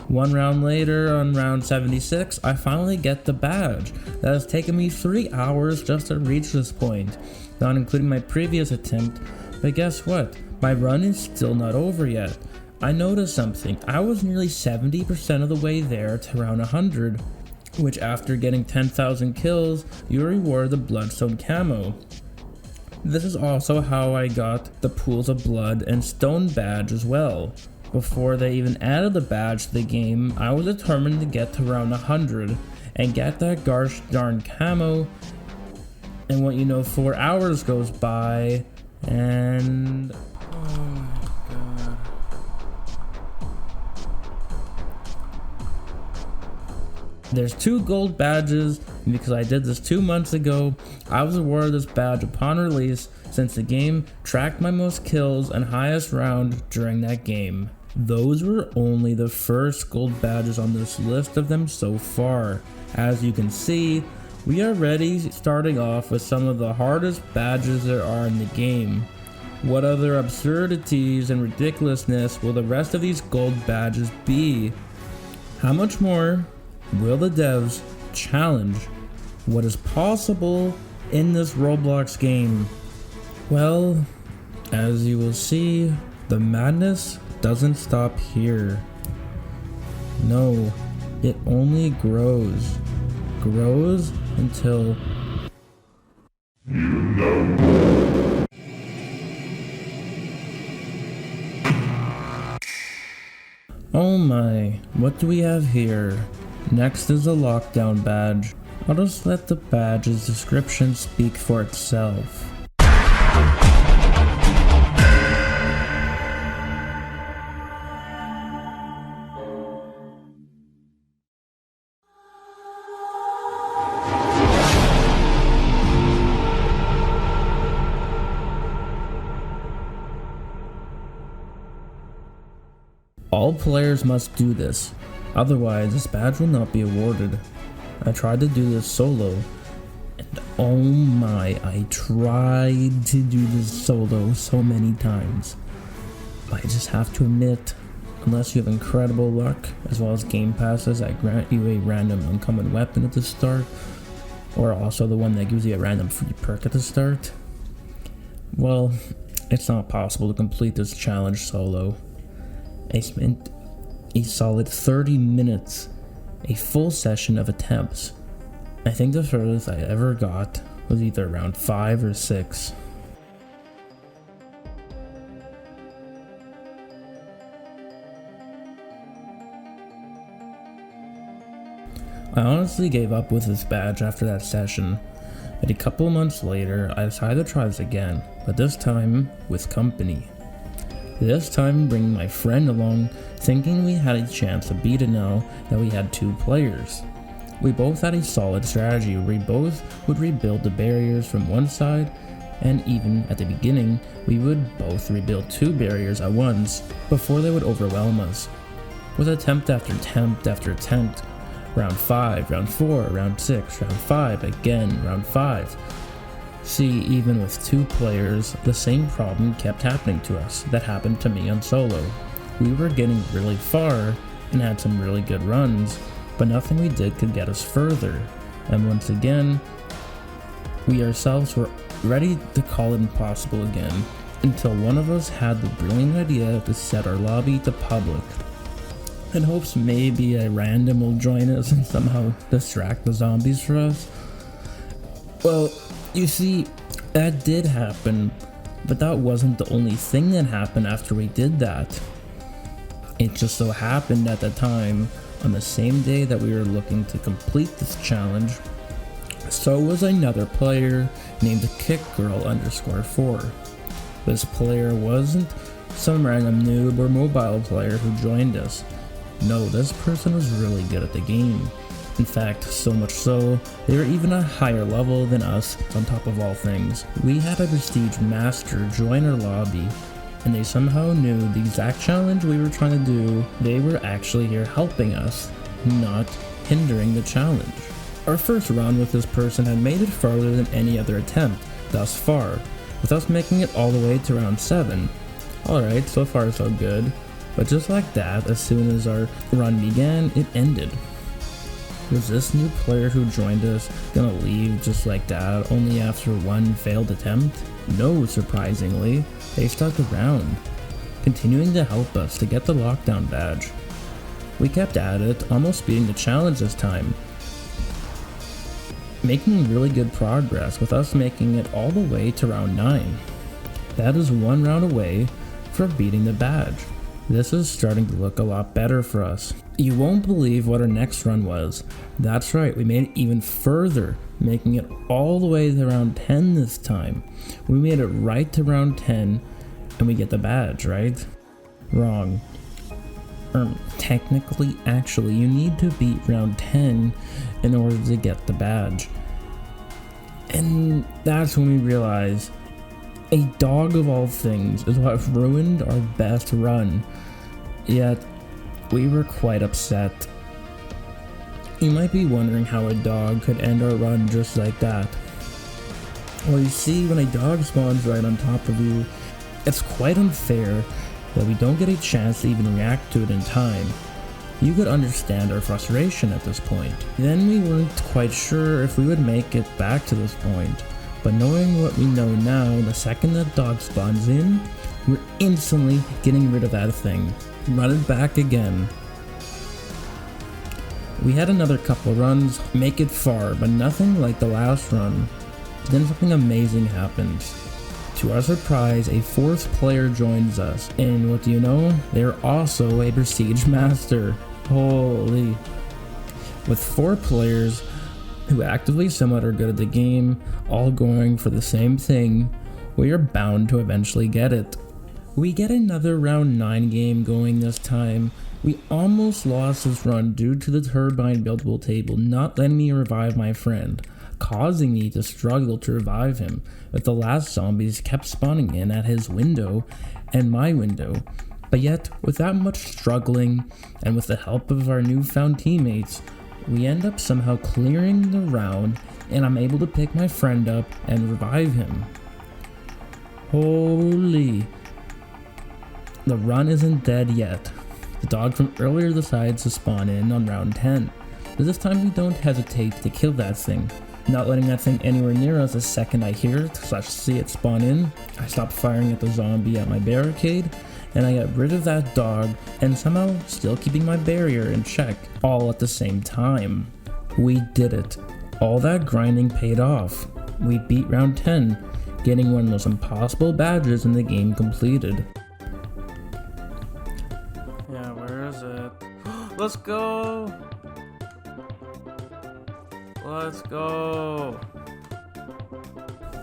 1 round later, on round 76, I finally get the badge. That has taken me 3 hours just to reach this point, not including my previous attempt. But guess what? My run is still not over yet. I noticed something. I was nearly 70% of the way there to round 100, which after getting 10,000 kills, you are rewarded the Bloodstone camo. This is also how I got the Pools of Blood and Stone badge as well. Before they even added the badge to the game, I was determined to get to round 100 and get that gosh darn camo. And what you know, 4 hours goes by and... Oh my god. There's 2 gold badges, and because I did this 2 months ago, I was awarded this badge upon release since the game tracked my most kills and highest round during that game. Those were only the first gold badges on this list of them so far. As you can see, we are already starting off with some of the hardest badges there are in the game. What other absurdities and ridiculousness will the rest of these gold badges be? How much more will the devs challenge what is possible in this Roblox game? Well, as you will see, the madness doesn't stop here. No, it only grows. Grows until... Oh my, what do we have here? Next is the lockdown badge. I'll just let the badge's description speak for itself. All players must do this, otherwise this badge will not be awarded. I tried to do this solo, and oh my, I tried to do this solo so many times. But I just have to admit, unless you have incredible luck, as well as game passes that grant you a random uncommon weapon at the start, or also the one that gives you a random free perk at the start, well, it's not possible to complete this challenge solo. I spent a solid 30 minutes, a full session of attempts. I think the furthest I ever got was either around 5 or 6. I honestly gave up with this badge after that session, but a couple months later I decided to try this again, but this time with company. This time bringing my friend along, thinking we had a chance to beat it now that we had 2 players. We both had a solid strategy where we both would rebuild the barriers from one side, and even at the beginning, we would both rebuild 2 barriers at once before they would overwhelm us. With attempt after attempt after attempt, round 5, round 4, round 6, round 5, again, round 5. See, even with 2 players, the same problem kept happening to us that happened to me on solo. We were getting really far and had some really good runs, but nothing we did could get us further. And once again, we ourselves were ready to call it impossible again, until one of us had the brilliant idea to set our lobby to public, in hopes maybe a random will join us and somehow distract the zombies for us. Well, you see, that did happen, but that wasn't the only thing that happened after we did that. It just so happened at the time, on the same day that we were looking to complete this challenge, so was another player named KickGirl_4. This player wasn't some random noob or mobile player who joined us. No, this person was really good at the game. In fact, so much so, they were even a higher level than us on top of all things. We had a prestige master join our lobby, and they somehow knew the exact challenge we were trying to do. They were actually here helping us, not hindering the challenge. Our first run with this person had made it farther than any other attempt thus far, with us making it all the way to round 7. Alright, so far so good, but just like that, as soon as our run began, it ended. Was this new player who joined us gonna leave just like that, only after one failed attempt? No, surprisingly, they stuck around, continuing to help us to get the lockdown badge. We kept at it, almost beating the challenge this time, making really good progress, with us making it all the way to round 9. That is 1 round away from beating the badge. This is starting to look a lot better for us. You won't believe what our next run was. That's right, we made it even further, making it all the way to round 10 this time. We made it right to round 10 and we get the badge, right? Wrong. Technically, actually, you need to beat round 10 in order to get the badge. And that's when we realized a dog of all things is what ruined our best run. Yet, we were quite upset. You might be wondering how a dog could end our run just like that. Well, you see, when a dog spawns right on top of you, it's quite unfair that we don't get a chance to even react to it in time. You could understand our frustration at this point. Then we weren't quite sure if we would make it back to this point, but knowing what we know now, the second that dog spawns in, we're instantly getting rid of that thing. Run it back again. We had another couple runs, make it far, but nothing like the last run. Then something amazing happens. To our surprise, a 4th player joins us, and what do you know? They're also a Prestige Master. Holy. With 4 players who actively somewhat are good at the game, all going for the same thing, we are bound to eventually get it. We get another round 9 game going this time. We almost lost this run due to the turbine buildable table not letting me revive my friend, causing me to struggle to revive him, but the last zombies kept spawning in at his window and my window. But yet, without much struggling, and with the help of our newfound teammates, we end up somehow clearing the round, and I'm able to pick my friend up and revive him. Holy. The run isn't dead yet. The dog from earlier decides to spawn in on round 10, but this time we don't hesitate to kill that thing. Not letting that thing anywhere near us the second I hear it / see it spawn in, I stop firing at the zombie at my barricade, and I get rid of that dog, and somehow still keeping my barrier in check, all at the same time. We did it. All that grinding paid off. We beat round 10, getting one of the most impossible badges in the game completed. Yeah, where is it? Let's go! Let's go!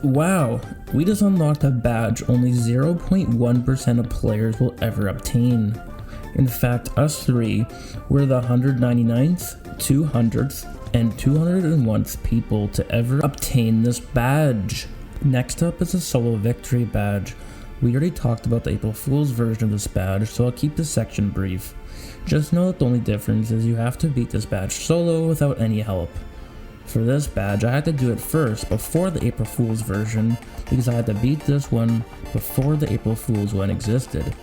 Wow, we just unlocked a badge only 0.1% of players will ever obtain. In fact, us 3 were the 199th, 200th, and 201st people to ever obtain this badge. Next up is a solo victory badge. We already talked about the April Fool's version of this badge, so I'll keep this section brief. Just know that the only difference is you have to beat this badge solo without any help. For this badge, I had to do it first before the April Fool's version because I had to beat this one before the April Fool's one existed.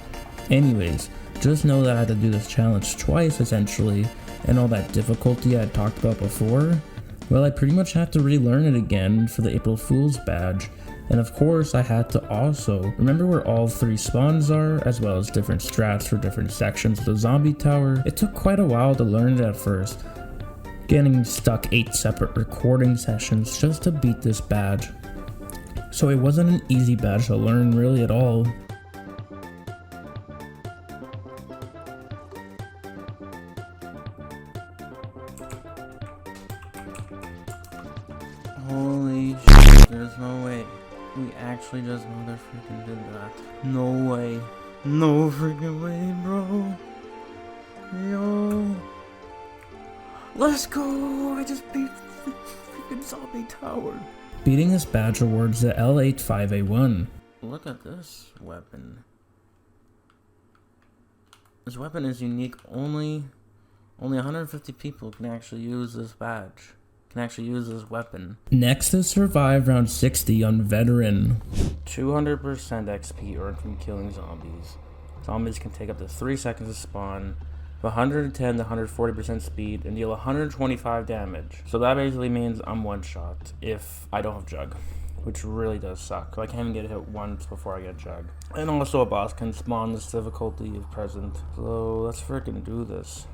Anyways, just know that I had to do this challenge twice essentially, and all that difficulty I had talked about before, well, I pretty much had to relearn it again for the April Fool's badge. And of course, I had to also remember where all 3 spawns are, as well as different strats for different sections of the zombie tower. It took quite a while to learn it at first, getting stuck 8 separate recording sessions just to beat this badge. So it wasn't an easy badge to learn really at all. Holy shit, there's no way. We actually just motherfucking did that. No way. No freaking way, bro. Yo. Let's go! I just beat the freaking zombie tower. Beating this badge awards the L85A1. Look at this weapon. This weapon is unique. Only 150 people can actually use this badge. Can actually use this weapon. Next is survive round 60 on veteran. 200% XP earned from killing zombies. Zombies can take up to 3 seconds to spawn, 110 to 140% speed, and deal 125 damage. So that basically means I'm one shot if I don't have Jug, which really does suck. I can't even get hit once before I get Jug. And also a boss can spawn this difficulty if present. So let's freaking do this.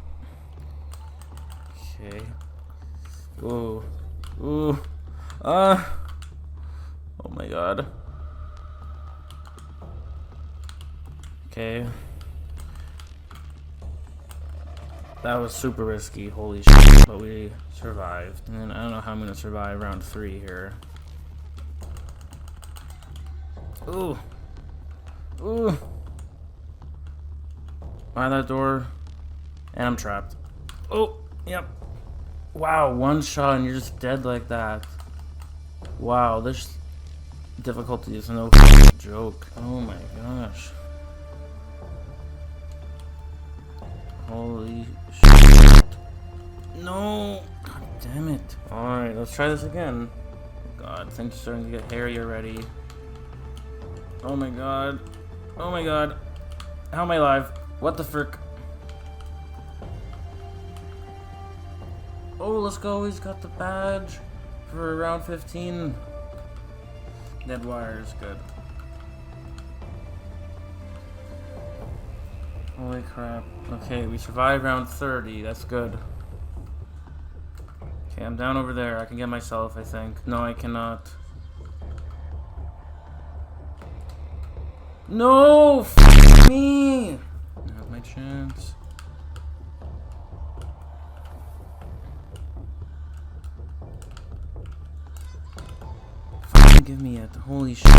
Okay. Ooh. Ooh. Oh my god. Okay. That was super risky, holy shit, but we survived. And then I don't know how I'm gonna survive round 3 here. Ooh. Ooh. By that door. And I'm trapped. Oh, yep. Wow, one shot and you're just dead like that. Wow, this difficulty is no joke. Oh my gosh. Holy shit. No! God damn it. Alright, let's try this again. God, things are starting to get hairy already. Oh my god. Oh my god. How am I alive? What the frick? Oh, let's go. He's got the badge for round 15. Dead wire is good. Holy crap. Okay, we survived round 30. That's good. Okay, I'm down over there. I can get myself, I think. No, I cannot. No! F me! I have my chance. give me it. Holy shit.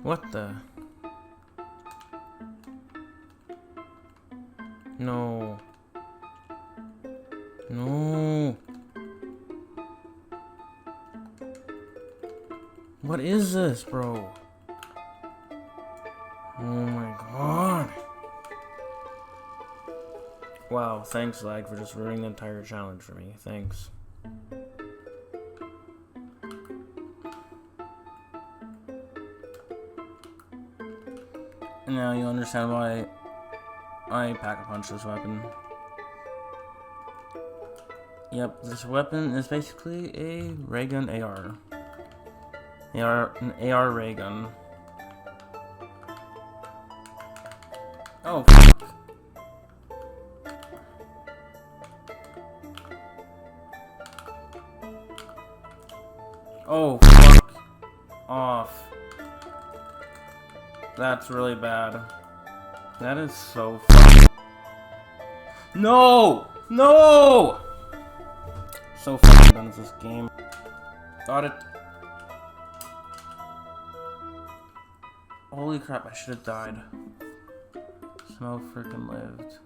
What the? No. No. What is this, bro? Oh my god. Wow, thanks, Lag, for just ruining the entire challenge for me. Thanks. And now you understand why I pack-a-punch this weapon. Yep, this weapon is basically a ray gun AR. An AR ray gun. Oh, fuck. Oh, fuck off. That's really bad. That is so fucking... No! No! So fucking done with this game. Got it. Holy crap, I should have died. So freaking lived.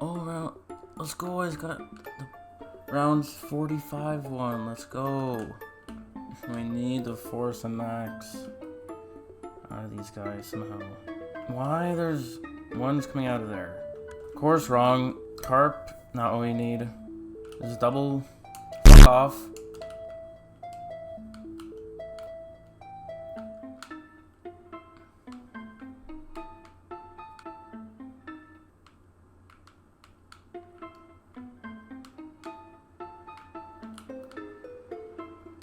Oh, round. Let's go, I got the rounds 45 one. Let's go. We need to force a max out of these guys somehow. Why there's ones coming out of there? Of course, wrong. Carp, not what we need. There's double. Fuck off.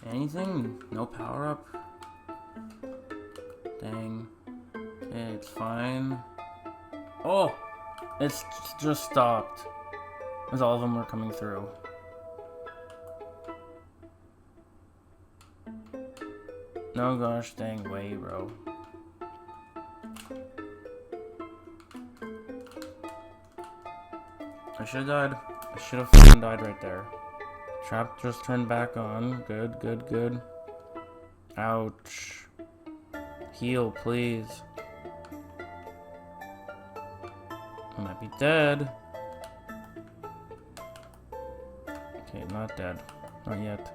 Anything? No power up? Dang. Okay, it's fine. Oh! It's just stopped. As all of them were coming through. No gosh dang way, bro. I should have died. I should have fucking died right there. Trap just turned back on. Good, good, good. Ouch. Heal, please. I might be dead. Okay, not dead. Not yet.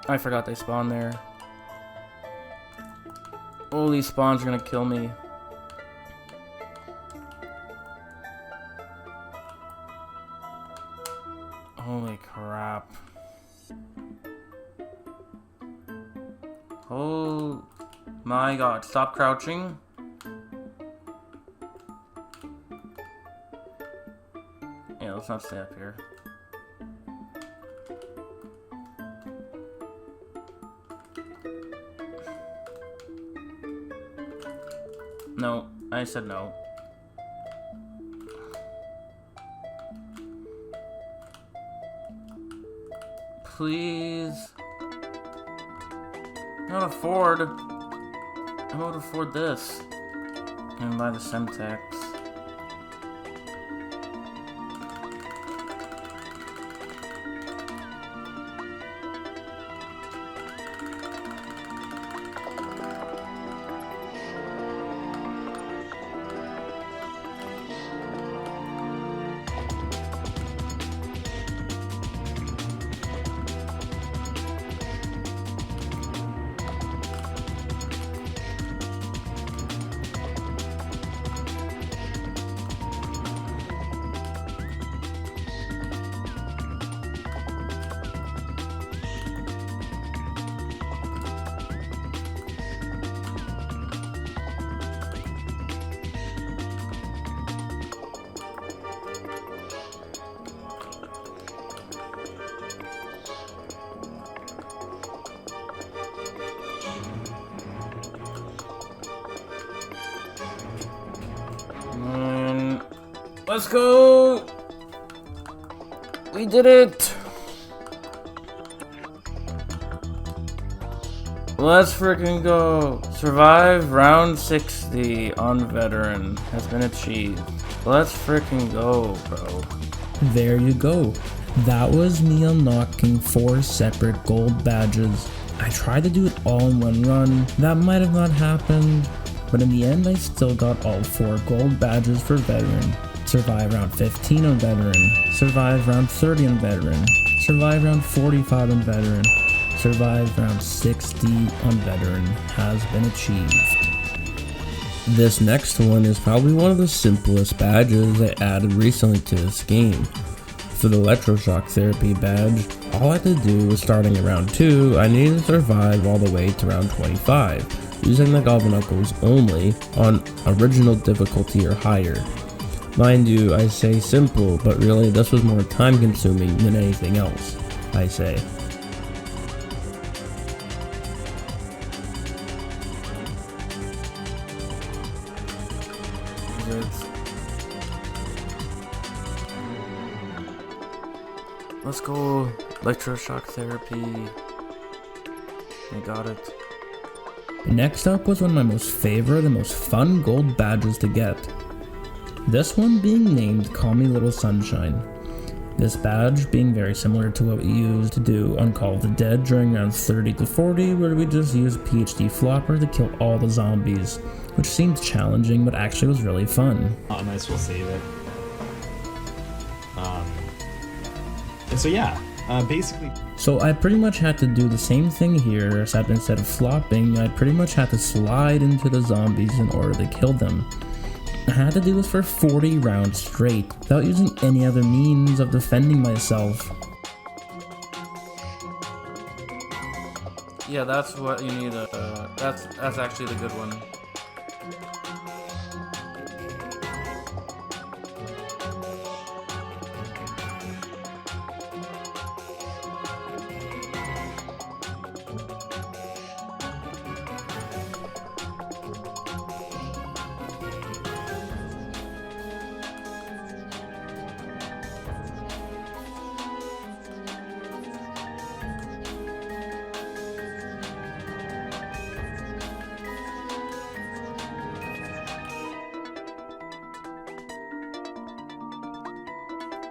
I forgot they spawn there. All these spawns are gonna kill me. Holy crap. Oh my god, stop crouching. Yeah, let's not stay up here. No, I said no. Please. I don't afford. I won't afford this. And buy the Semtex. Let's go! We did it! Let's freaking go! Survive round 60 on veteran has been achieved. Let's freaking go, bro. There you go. That was me unlocking 4 separate gold badges. I tried to do it all in one run. That might have not happened, but in the end I still got all 4 gold badges for veteran. Survive round 15 on veteran. Survive round 30 on veteran. Survive round 45 on veteran. Survive round 60 on veteran has been achieved. This next one is probably one of the simplest badges I added recently to this game. For the Electroshock therapy badge, all I had to do was starting at round 2, I needed to survive all the way to round 25, using the Goblin Knuckles only on original difficulty or higher. Mind you, I say simple, but really this was more time consuming than anything else, I say. Let's go, Electroshock therapy. I got it. Next up was one of my most favorite and most fun gold badges to get. This one being named Call Me Little Sunshine. This badge being very similar to what we used to do on Call of the Dead during rounds 30 to 40, where we just used PhD Flopper to kill all the zombies, which seemed challenging but actually was really fun. I might as well save it. And so yeah, basically... So I pretty much had to do the same thing here, except instead of flopping, I pretty much had to slide into the zombies in order to kill them. I had to do this for 40 rounds straight, without using any other means of defending myself. Yeah, that's what you need. That's actually the good one.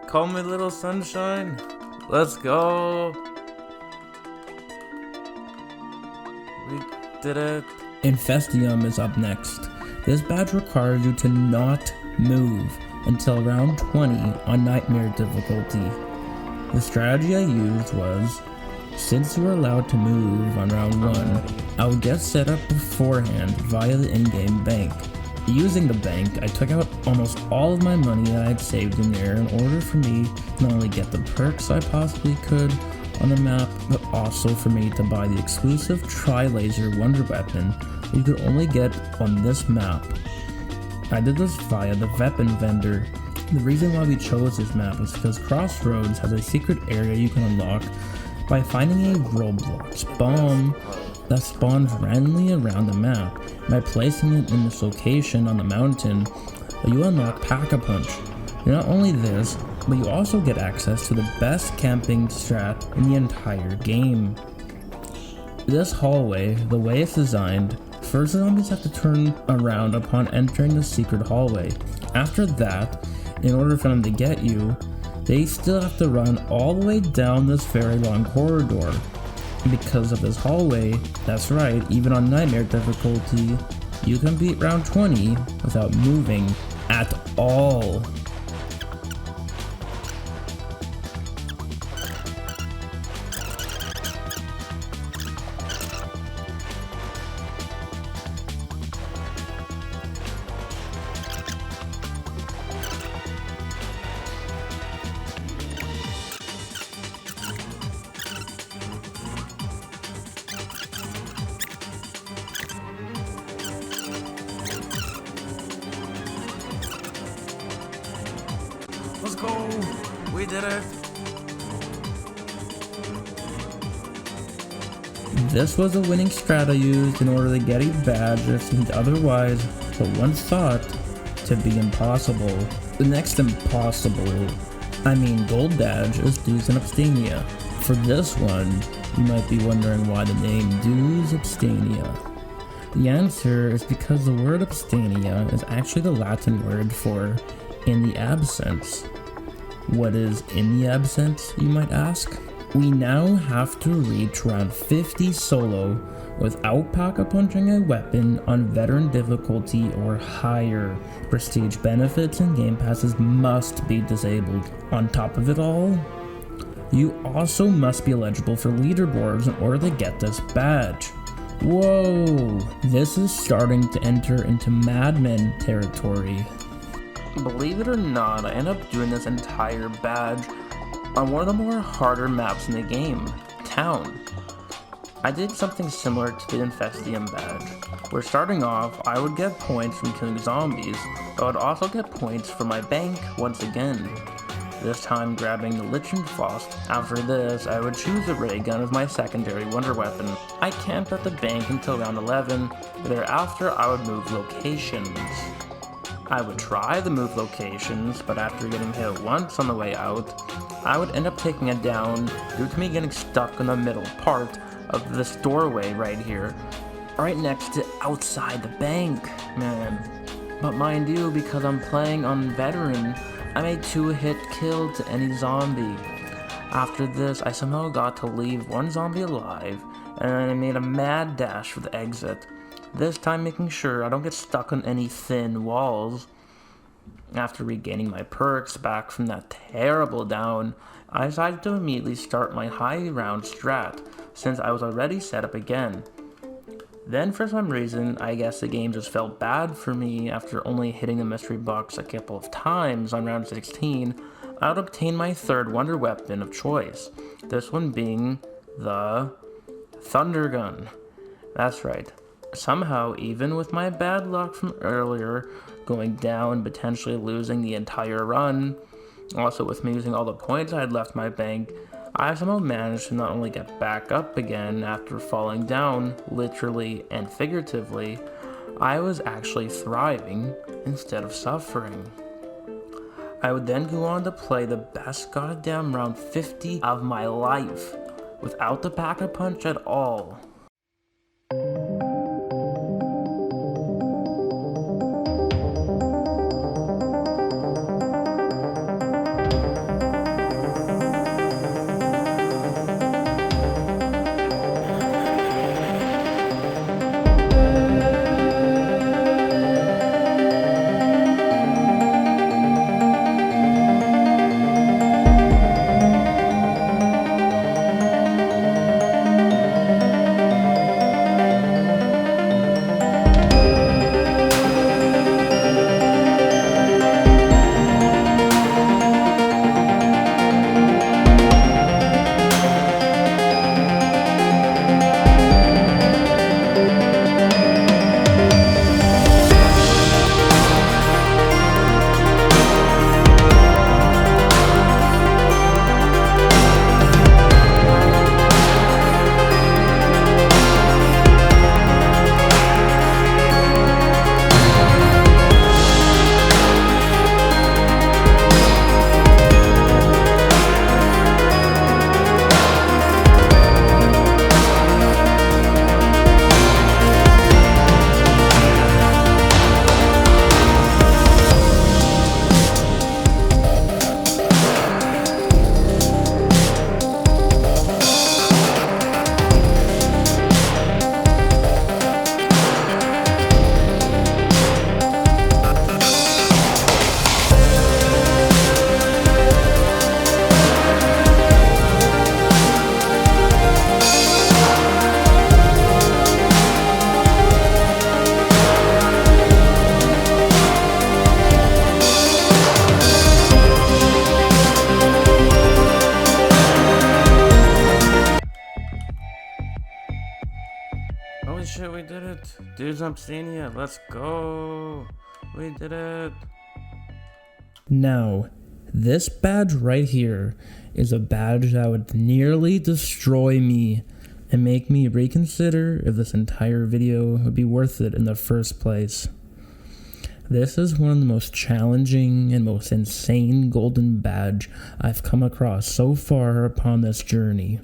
Call me Little Sunshine. Let's go. We did it. Infestium is up next. This badge requires you to not move until round 20 on Knightmare Difficulty. The strategy I used was, since you were allowed to move on round 1, I would get set up beforehand via the in-game bank. Using the bank, I took out almost all of my money that I had saved in there in order for me to not only get the perks I possibly could on the map, but also for me to buy the exclusive Tri-Laser Wonder Weapon that you could only get on this map. I did this via the weapon vendor. The reason why we chose this map is because Crossroads has a secret area you can unlock by finding a Roblox bomb that spawns randomly around the map. By placing it in this location on the mountain, you unlock Pack-a-Punch. Not only this, but you also get access to the best camping strat in the entire game. This hallway, the way it's designed, first zombies have to turn around upon entering the secret hallway. After that, in order for them to get you, they still have to run all the way down this very long corridor. Because of this hallway, that's right, even on Knightmare Difficulty, you can beat round 20 without moving at all. Let's go! We did it! This was a winning strat I used in order to get a badge that seemed otherwise, but once thought, to be impossible. The next impossible, gold badge is Dues and Obstenia. For this one, you might be wondering why the name Dues Obstenia. The answer is because the word Obstenia is actually the Latin word for in the absence. What is in the absence, you might ask? We now have to reach round 50 solo without pack-a-punching a weapon on veteran difficulty or higher. Prestige benefits and game passes must be disabled. On top of it all, you also must be eligible for leaderboards in order to get this badge. Whoa, this is starting to enter into Madmen territory. Believe it or not, I ended up doing this entire badge on one of the more harder maps in the game, Town. I did something similar to the Infestium badge, where starting off, I would get points from killing zombies, but I would also get points for my bank once again. This time grabbing the Lich and Faust. After this, I would choose the ray gun as my secondary wonder weapon. I camped at the bank until round 11, but thereafter I would move locations. I would try the move locations, but after getting hit once on the way out, I would end up taking it down due to me getting stuck in the middle part of this doorway right here, right next to outside the bank, man. But mind you, because I'm playing on veteran, I made 2-hit kill to any zombie. After this, I somehow got to leave one zombie alive, and I made a mad dash for the exit. This time making sure I don't get stuck on any thin walls. After regaining my perks back from that terrible down, I decided to immediately start my high round strat, since I was already set up again. Then for some reason, I guess the game just felt bad for me after only hitting the mystery box a couple of times on round 16, I would obtain my third wonder weapon of choice, this one being the Thunder Gun. That's right. Somehow, even with my bad luck from earlier, going down and potentially losing the entire run, also with me using all the points I had left in my bank, I somehow managed to not only get back up again after falling down, literally and figuratively, I was actually thriving instead of suffering. I would then go on to play the best goddamn round 50 of my life, without the pack-a-punch at all. Holy shit, we did it! Dudes, Obstenia, let's go! We did it! Now, this badge right here is a badge that would nearly destroy me and make me reconsider if this entire video would be worth it in the first place. This is one of the most challenging and most insane golden badge I've come across so far upon this journey.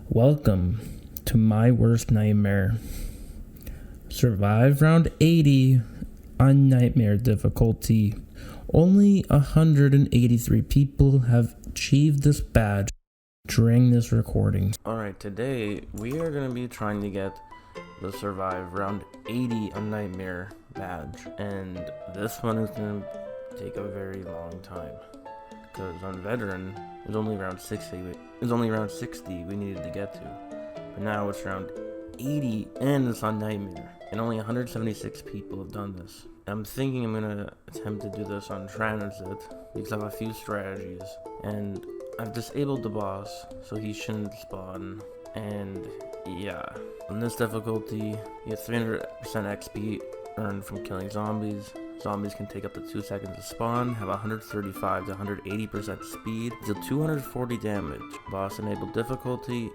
Welcome to my worst nightmare. Survive round 80 on Knightmare Difficulty. Only 183 people have achieved this badge during this recording. Alright, today we are going to be trying to get the Survive round 80 on Knightmare badge, and this one is going to take a very long time because on Veteran it was only round 60 we needed to get to, but now it's round 80 and it's on Knightmare, and only 176 people have done this. I'm thinking I'm going to attempt to do this on Tranzit because I have a few strategies, and I've disabled the boss so he shouldn't spawn. And yeah, on this difficulty you get 300% XP earned from killing zombies. Zombies can take up to 2 seconds to spawn, have 135 to 180% speed, deal 240 damage. Boss enabled difficulty,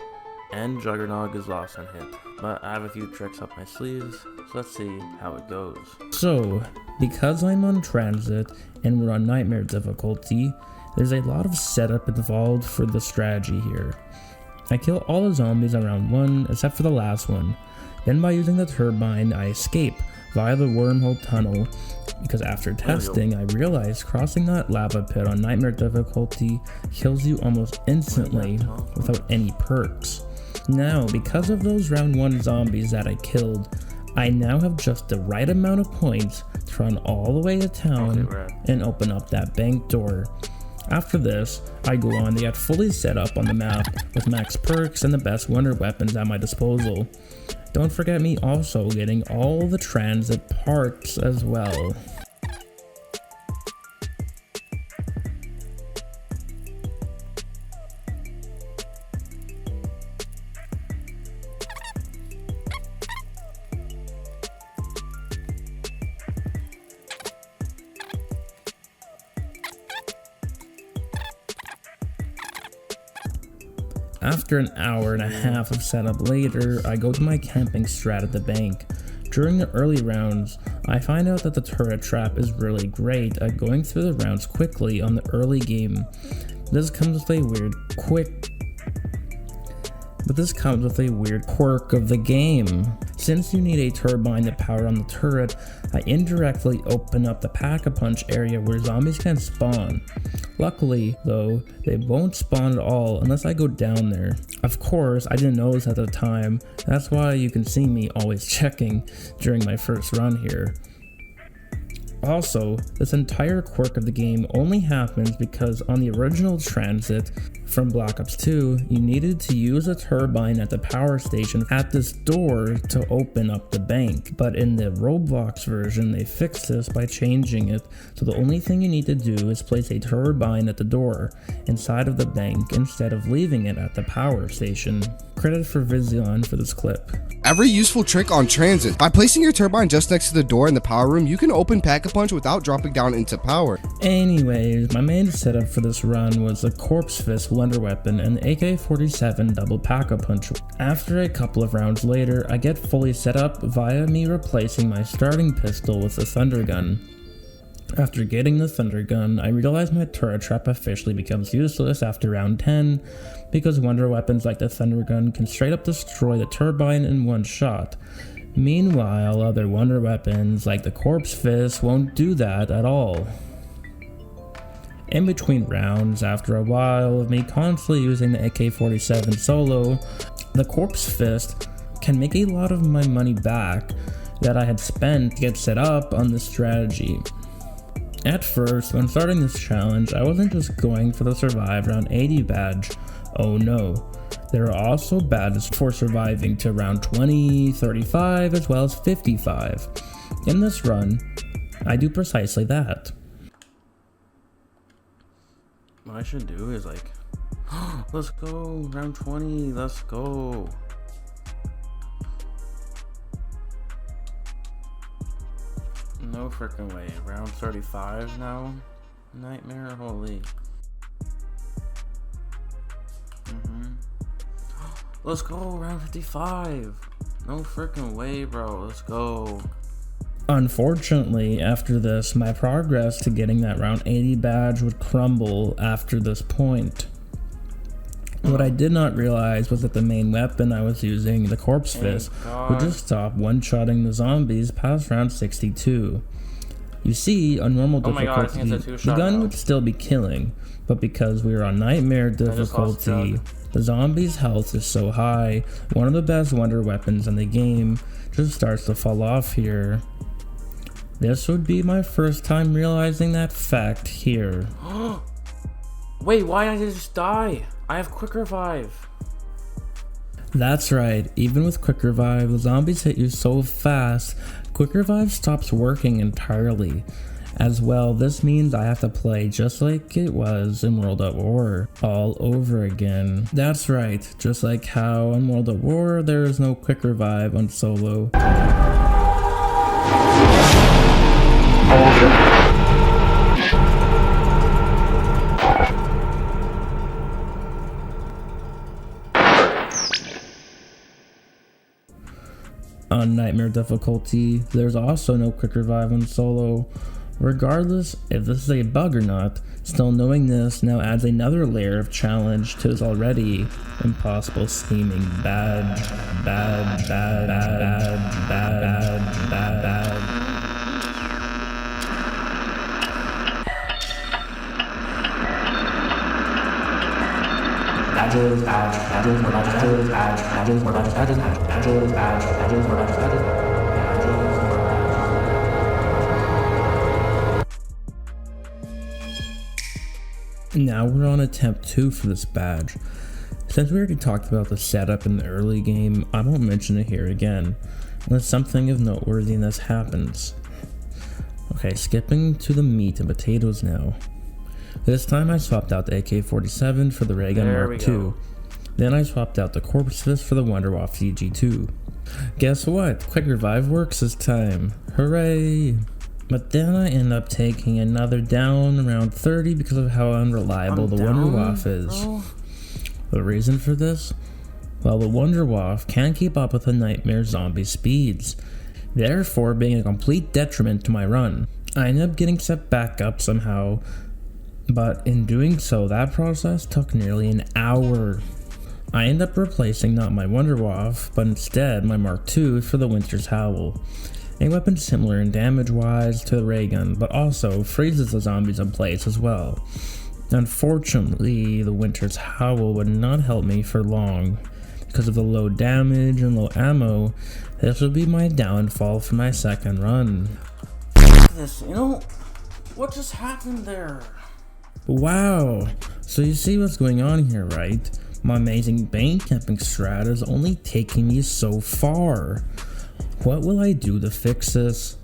and Juggernog is lost on hit. But I have a few tricks up my sleeves, so let's see how it goes. So, because I'm on Transit and we're on Knightmare Difficulty, there's a lot of setup involved for the strategy here. I kill all the zombies on round 1 except for the last one. Then by using the turbine I escape via the wormhole tunnel, because after testing I realized crossing that lava pit on Knightmare Difficulty kills you almost instantly without any perks. Now, because of those round 1 zombies that I killed, I now have just the right amount of points to run all the way to town and open up that bank door. After this, I go on to get fully set up on the map with max perks and the best wonder weapons at my disposal. Don't forget me also getting all the transit parts as well. After an hour and a half of setup later, I go to my camping strat at the bank. During the early rounds, I find out that the turret trap is really great at going through the rounds quickly on the early game. This comes with a weird quirk of the game. Since you need a turbine to power on the turret, I indirectly open up the pack-a-punch area where zombies can spawn. Luckily, though, they won't spawn at all unless I go down there. Of course, I didn't know this at the time. That's why you can see me always checking during my first run here. Also, this entire quirk of the game only happens because on the original Transit from Black Ops 2, you needed to use a turbine at the power station at this door to open up the bank. But in the Roblox version, they fixed this by changing it, so the only thing you need to do is place a turbine at the door inside of the bank instead of leaving it at the power station. Credit for Vision for this clip. Every useful trick on Transit. By placing your turbine just next to the door in the power room, you can open Pack-a-Punch without dropping down into power. Anyways, my main setup for this run was the Corpse Fist Wonder Weapon and the AK-47 double Pack-a-Punch. After a couple of rounds later, I get fully set up via me replacing my starting pistol with the Thunder Gun. After getting the Thunder Gun, I realize my turret trap officially becomes useless after round 10, because wonder weapons like the Thunder Gun can straight up destroy the turbine in one shot. Meanwhile, other wonder weapons like the Corpse Fist won't do that at all. In between rounds, after a while of me constantly using the AK-47 solo, the Corpse Fist can make a lot of my money back that I had spent to get set up on this strategy. At first, when starting this challenge, I wasn't just going for the Survive round 80 badge. Oh no, there are also badges for surviving to round 20, 35, as well as 55. In this run, I do precisely that. What I should do is like, let's go, round 20, let's go. No freaking way, round 35 now? Knightmare, holy. Let's go, round 55. No freaking way, bro, let's go. Unfortunately, after this, my progress to getting that round 80 badge would crumble after this point. What I did not realize was that the main weapon I was using, the Corpse Fist, would just stop one-shotting the zombies past round 62. You see, on normal difficulty, the gun would still be killing, but because we were on Knightmare difficulty, the zombies' health is so high, one of the best wonder weapons in the game just starts to fall off here. This would be my first time realizing that fact here. Wait, why did I just die? I have quick revive. That's right, even with quick revive, the zombies hit you so fast, quick revive stops working entirely. As well, this means I have to play just like it was in World at War, all over again. That's right, just like how in World at War, there is no quick revive on solo. On Knightmare difficulty, there's also no quick revive on solo. Regardless if this is a bug or not, still knowing this now adds another layer of challenge to this already impossible seeming badge. Now we're on attempt 2 for this badge. Since we already talked about the setup in the early game, I won't mention it here again, unless something of noteworthiness happens. Okay, skipping to the meat and potatoes now. This time I swapped out the AK-47 for the Ray Gun Mark II. Then I swapped out the Corpse Fist for the Wonderwaffe CG2. Guess what? Quick revive works this time. Hooray! But then I end up taking another down around 30 because of how unreliable the Wonderwaffe is. The reason for this? Well, the Wonderwaffe can't keep up with the Knightmare zombie speeds, therefore being a complete detriment to my run. I ended up getting set back up somehow, but in doing so, that process took nearly an hour. I ended up replacing not my Wonderwaffe, but instead my Mark II for the Winter's Howl. A weapon similar in damage-wise to the ray gun, but also freezes the zombies in place as well. Unfortunately, the Winter's Howl would not help me for long. Because of the low damage and low ammo, this would be my downfall for my second run. This, you know, what just happened there? Wow, so you see what's going on here, right? My amazing bane camping strat is only taking me so far. What will I do to fix this?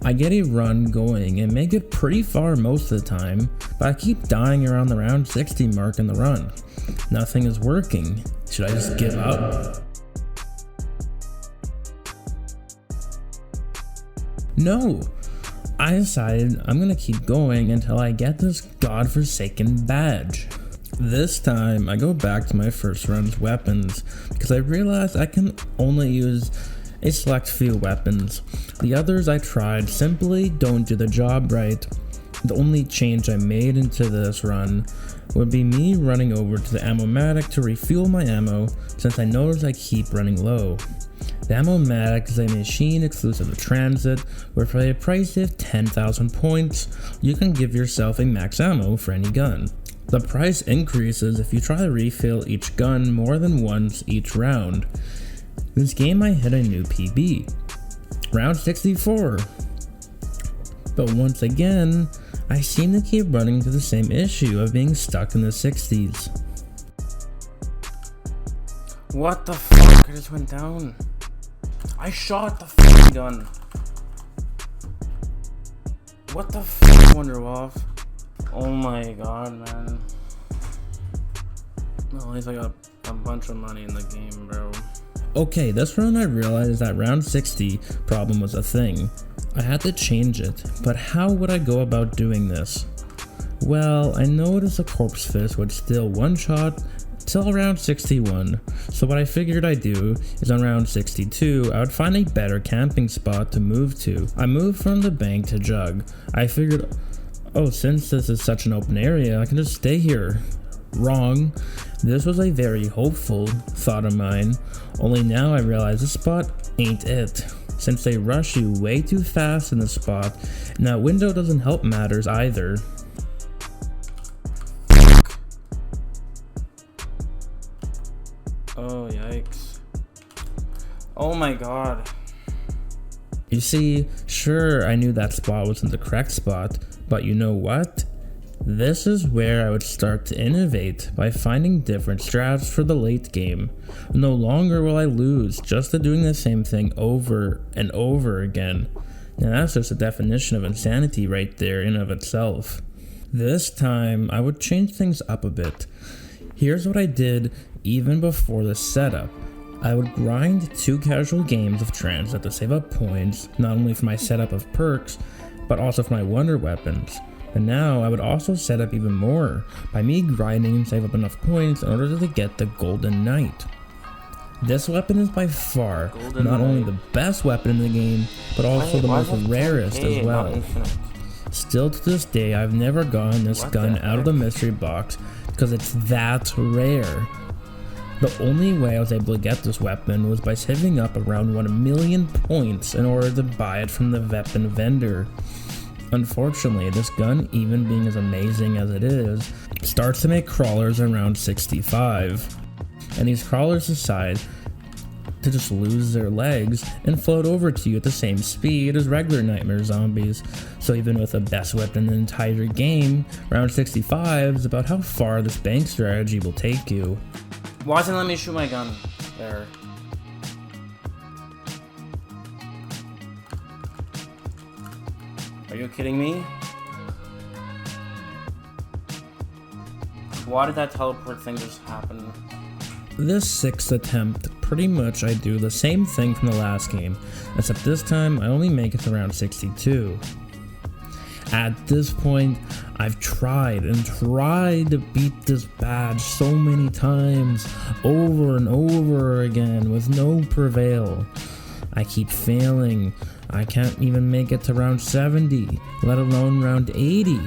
I get a run going and make it pretty far most of the time, but I keep dying around the round 60 mark in the run. Nothing is working. Should I just give up? No! I decided I'm gonna keep going until I get this godforsaken badge. This time, I go back to my first run's weapons, because I realized I can only use a select few weapons. The others I tried simply don't do the job right. The only change I made into this run would be me running over to the ammo-matic to refuel my ammo, since I notice I keep running low. The ammo-matic is a machine exclusive to Transit, where for a price of 10,000 points, you can give yourself a max ammo for any gun. The price increases if you try to refill each gun more than once each round. This game I hit a new PB, round 64. But once again, I seem to keep running into the same issue of being stuck in the 60s. What the fuck? I just went down. I shot the fucking gun. What the fuck, Wonderwaffe? Oh my god, man. Well, at least I got a bunch of money in the game, bro. Okay, this run I realized that round 60 problem was a thing. I had to change it, but how would I go about doing this? Well, I noticed a Corpse Fist would still one-shot till around 61. So what I figured I'd do is on round 62, I would find a better camping spot to move to. I moved from the bank to Jug. I figured, oh, since this is such an open area, I can just stay here. Wrong. This was a very hopeful thought of mine, only now I realize this spot ain't it, since they rush you way too fast in this spot, and that window doesn't help matters either. Oh, yikes. Oh my god. You see, sure, I knew that spot wasn't the correct spot, but you know what? This is where I would start to innovate by finding different strats for the late game. No longer will I lose just to doing the same thing over and over again. Now that's just a definition of insanity right there in of itself. This time, I would change things up a bit. Here's what I did even before the setup. I would grind 2 casual games of Tranzit to save up points, not only for my setup of perks, but also for my wonder weapons. And now I would also set up even more by me grinding and save up enough points in order to get the Golden Knight. This weapon is by far not only the best weapon in the game, but also the most rarest as well. Still to this day, I've never gotten this gun out of the mystery box because it's that rare. The only way I was able to get this weapon was by saving up around 1,000,000 points in order to buy it from the weapon vendor. Unfortunately, this gun, even being as amazing as it is, starts to make crawlers around 65. And these crawlers decide to just lose their legs and float over to you at the same speed as regular Knightmare zombies. So even with the best weapon in the entire game, round 65 is about how far this bank strategy will take you. Why doesn't it let me shoot my gun? There. Are you kidding me? Why did that teleport thing just happen? This 6th attempt, pretty much I do the same thing from the last game, except this time I only make it to round 62. At this point, I've tried and tried to beat this badge so many times, over and over again, with no prevail. I keep failing. I can't even make it to round 70, let alone round 80.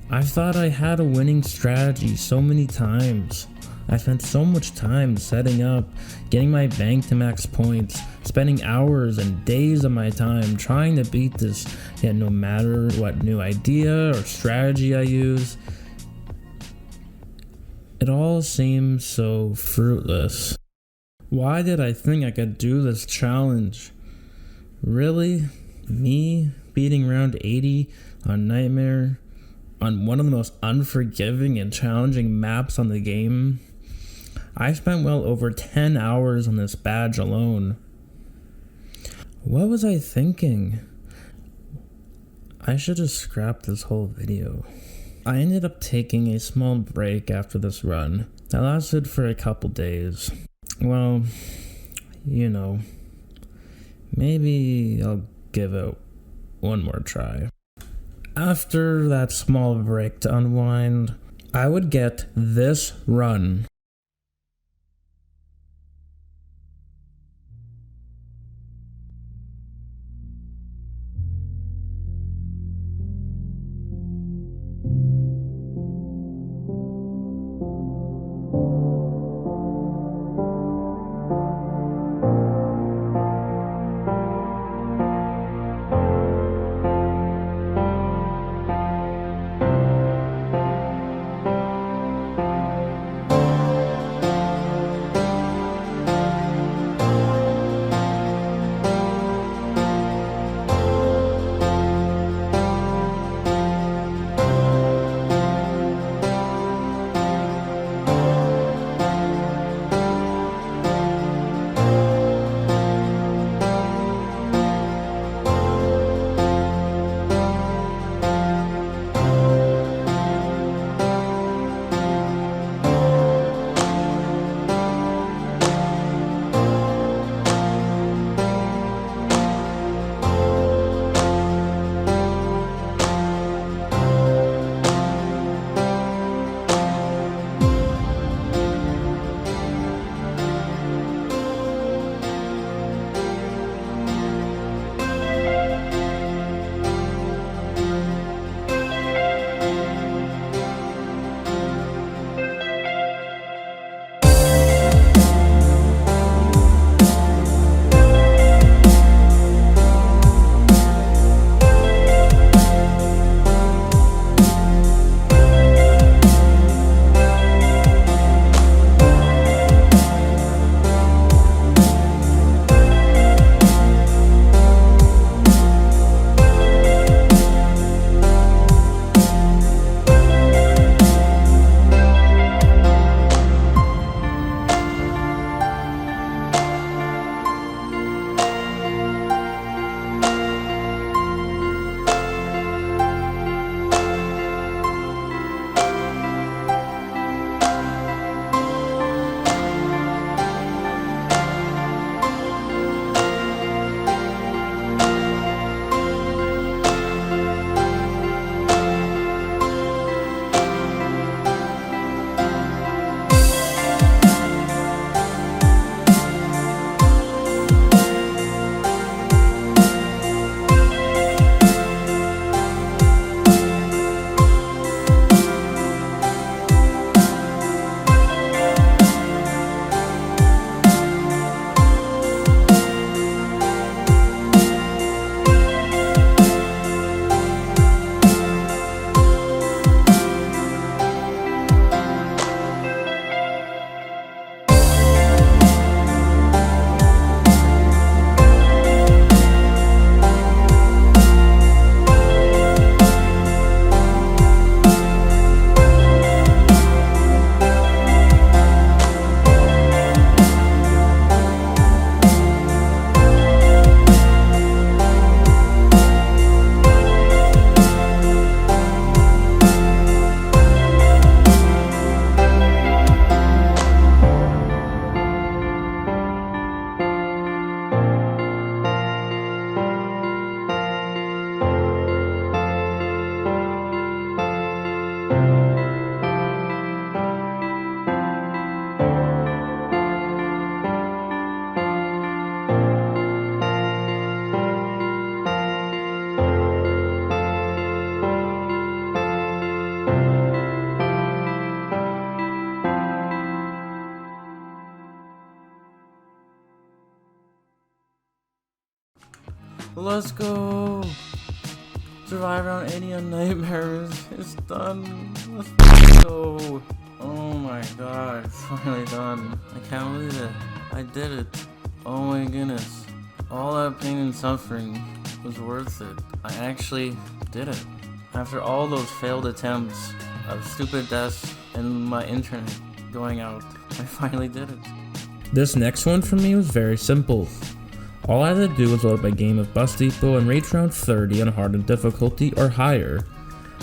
I've thought I had a winning strategy so many times. I spent so much time setting up, getting my bank to max points, spending hours and days of my time trying to beat this, yet no matter what new idea or strategy I use, it all seems so fruitless. Why did I think I could do this challenge? Really? Me beating round 80 on Knightmare? On one of the most unforgiving and challenging maps on the game? I spent well over 10 hours on this badge alone. What was I thinking? I should just scrap this whole video. I ended up taking a small break after this run that lasted for a couple days. Well, you know, maybe I'll give it one more try. After that small break to unwind, I would get this run. Let's go. Survive round 80 on Nightmare is done. Let's go. Oh my god, it's finally done. I can't believe it. I did it. Oh my goodness. All that pain and suffering was worth it. I actually did it. After all those failed attempts of stupid deaths and my internet going out, I finally did it. This next one for me was very simple. All I had to do was load up a game of Bus Depot and reach round 30 on hardened difficulty or higher.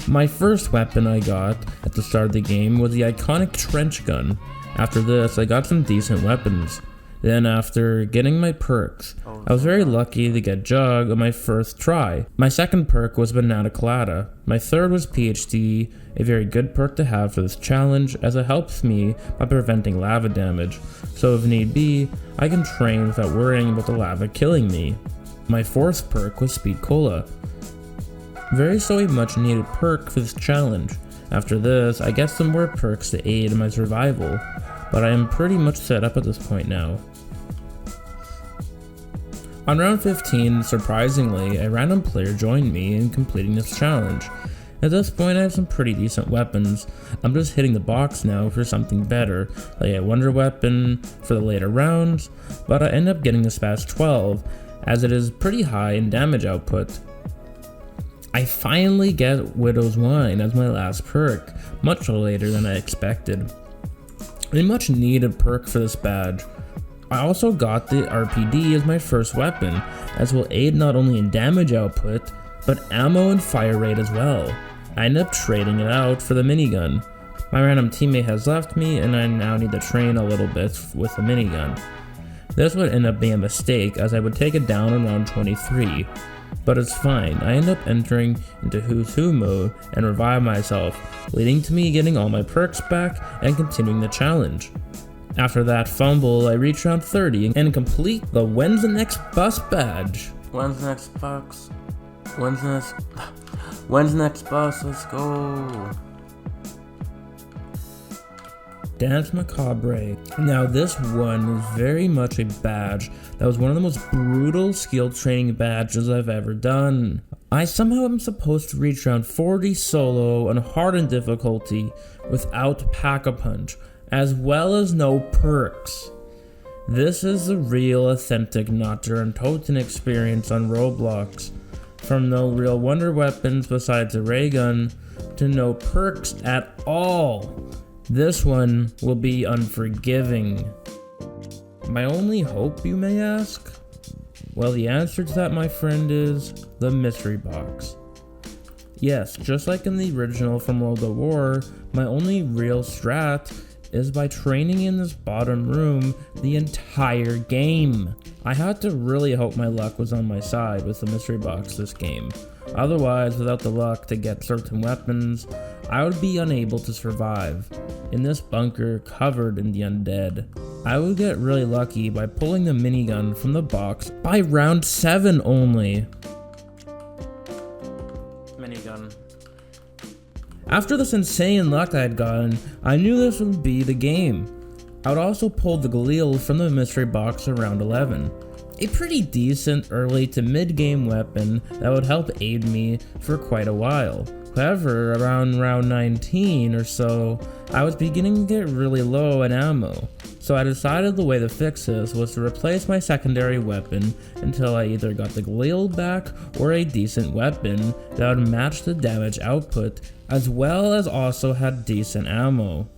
My first weapon I got at the start of the game was the iconic trench gun. After this, I got some decent weapons. Then after getting my perks, I was very lucky to get Jug on my first try. My second perk was Banana Colada. My third was PhD, a very good perk to have for this challenge as it helps me by preventing lava damage, so if need be, I can train without worrying about the lava killing me. My fourth perk was Speed Cola. A much needed perk for this challenge. After this, I get some more perks to aid in my survival, but I am pretty much set up at this point now. On round 15, surprisingly, a random player joined me in completing this challenge. At this point I have some pretty decent weapons. I'm just hitting the box now for something better, like a wonder weapon for the later rounds, but I end up getting the Spaz 12, as it is pretty high in damage output. I finally get Widow's Wine as my last perk, much later than I expected. A much needed perk for this badge. I also got the RPD as my first weapon, as will aid not only in damage output, but ammo and fire rate as well. I end up trading it out for the minigun. My random teammate has left me and I now need to train a little bit with the minigun. This would end up being a mistake as I would take it down in round 23. But it's fine, I end up entering into Who's Who mode and revive myself, leading to me getting all my perks back and continuing the challenge. After that fumble, I reach round 30 and complete the When's the Next Bus badge. When's the next bus? When's the next bus? Let's go. Dance Macabre. Now this one was very much a badge that was one of the most brutal skill training badges I've ever done. I somehow am supposed to reach round 40 solo on hardened difficulty without Pack-a-Punch, as well as no perks. This is the real authentic Kino der Toten experience on Roblox. From no real wonder weapons besides a ray gun, to no perks at all. This one will be unforgiving. My only hope, you may ask? Well, the answer to that, my friend, is the mystery box. Yes, just like in the original from World of War, my only real strat is by training in this bottom room the entire game. I had to really hope my luck was on my side with the mystery box this game. Otherwise, without the luck to get certain weapons, I would be unable to survive. In this bunker covered in the undead, I would get really lucky by pulling the minigun from the box by round 7 only. Minigun. After this insane luck I had gotten, I knew this would be the game. I would also pull the Galil from the mystery box around 11. A pretty decent early to mid-game weapon that would help aid me for quite a while. However, around round 19 or so, I was beginning to get really low in ammo, so I decided the way to fix this was to replace my secondary weapon until I either got the Galil back or a decent weapon that would match the damage output, as well as also had decent ammo.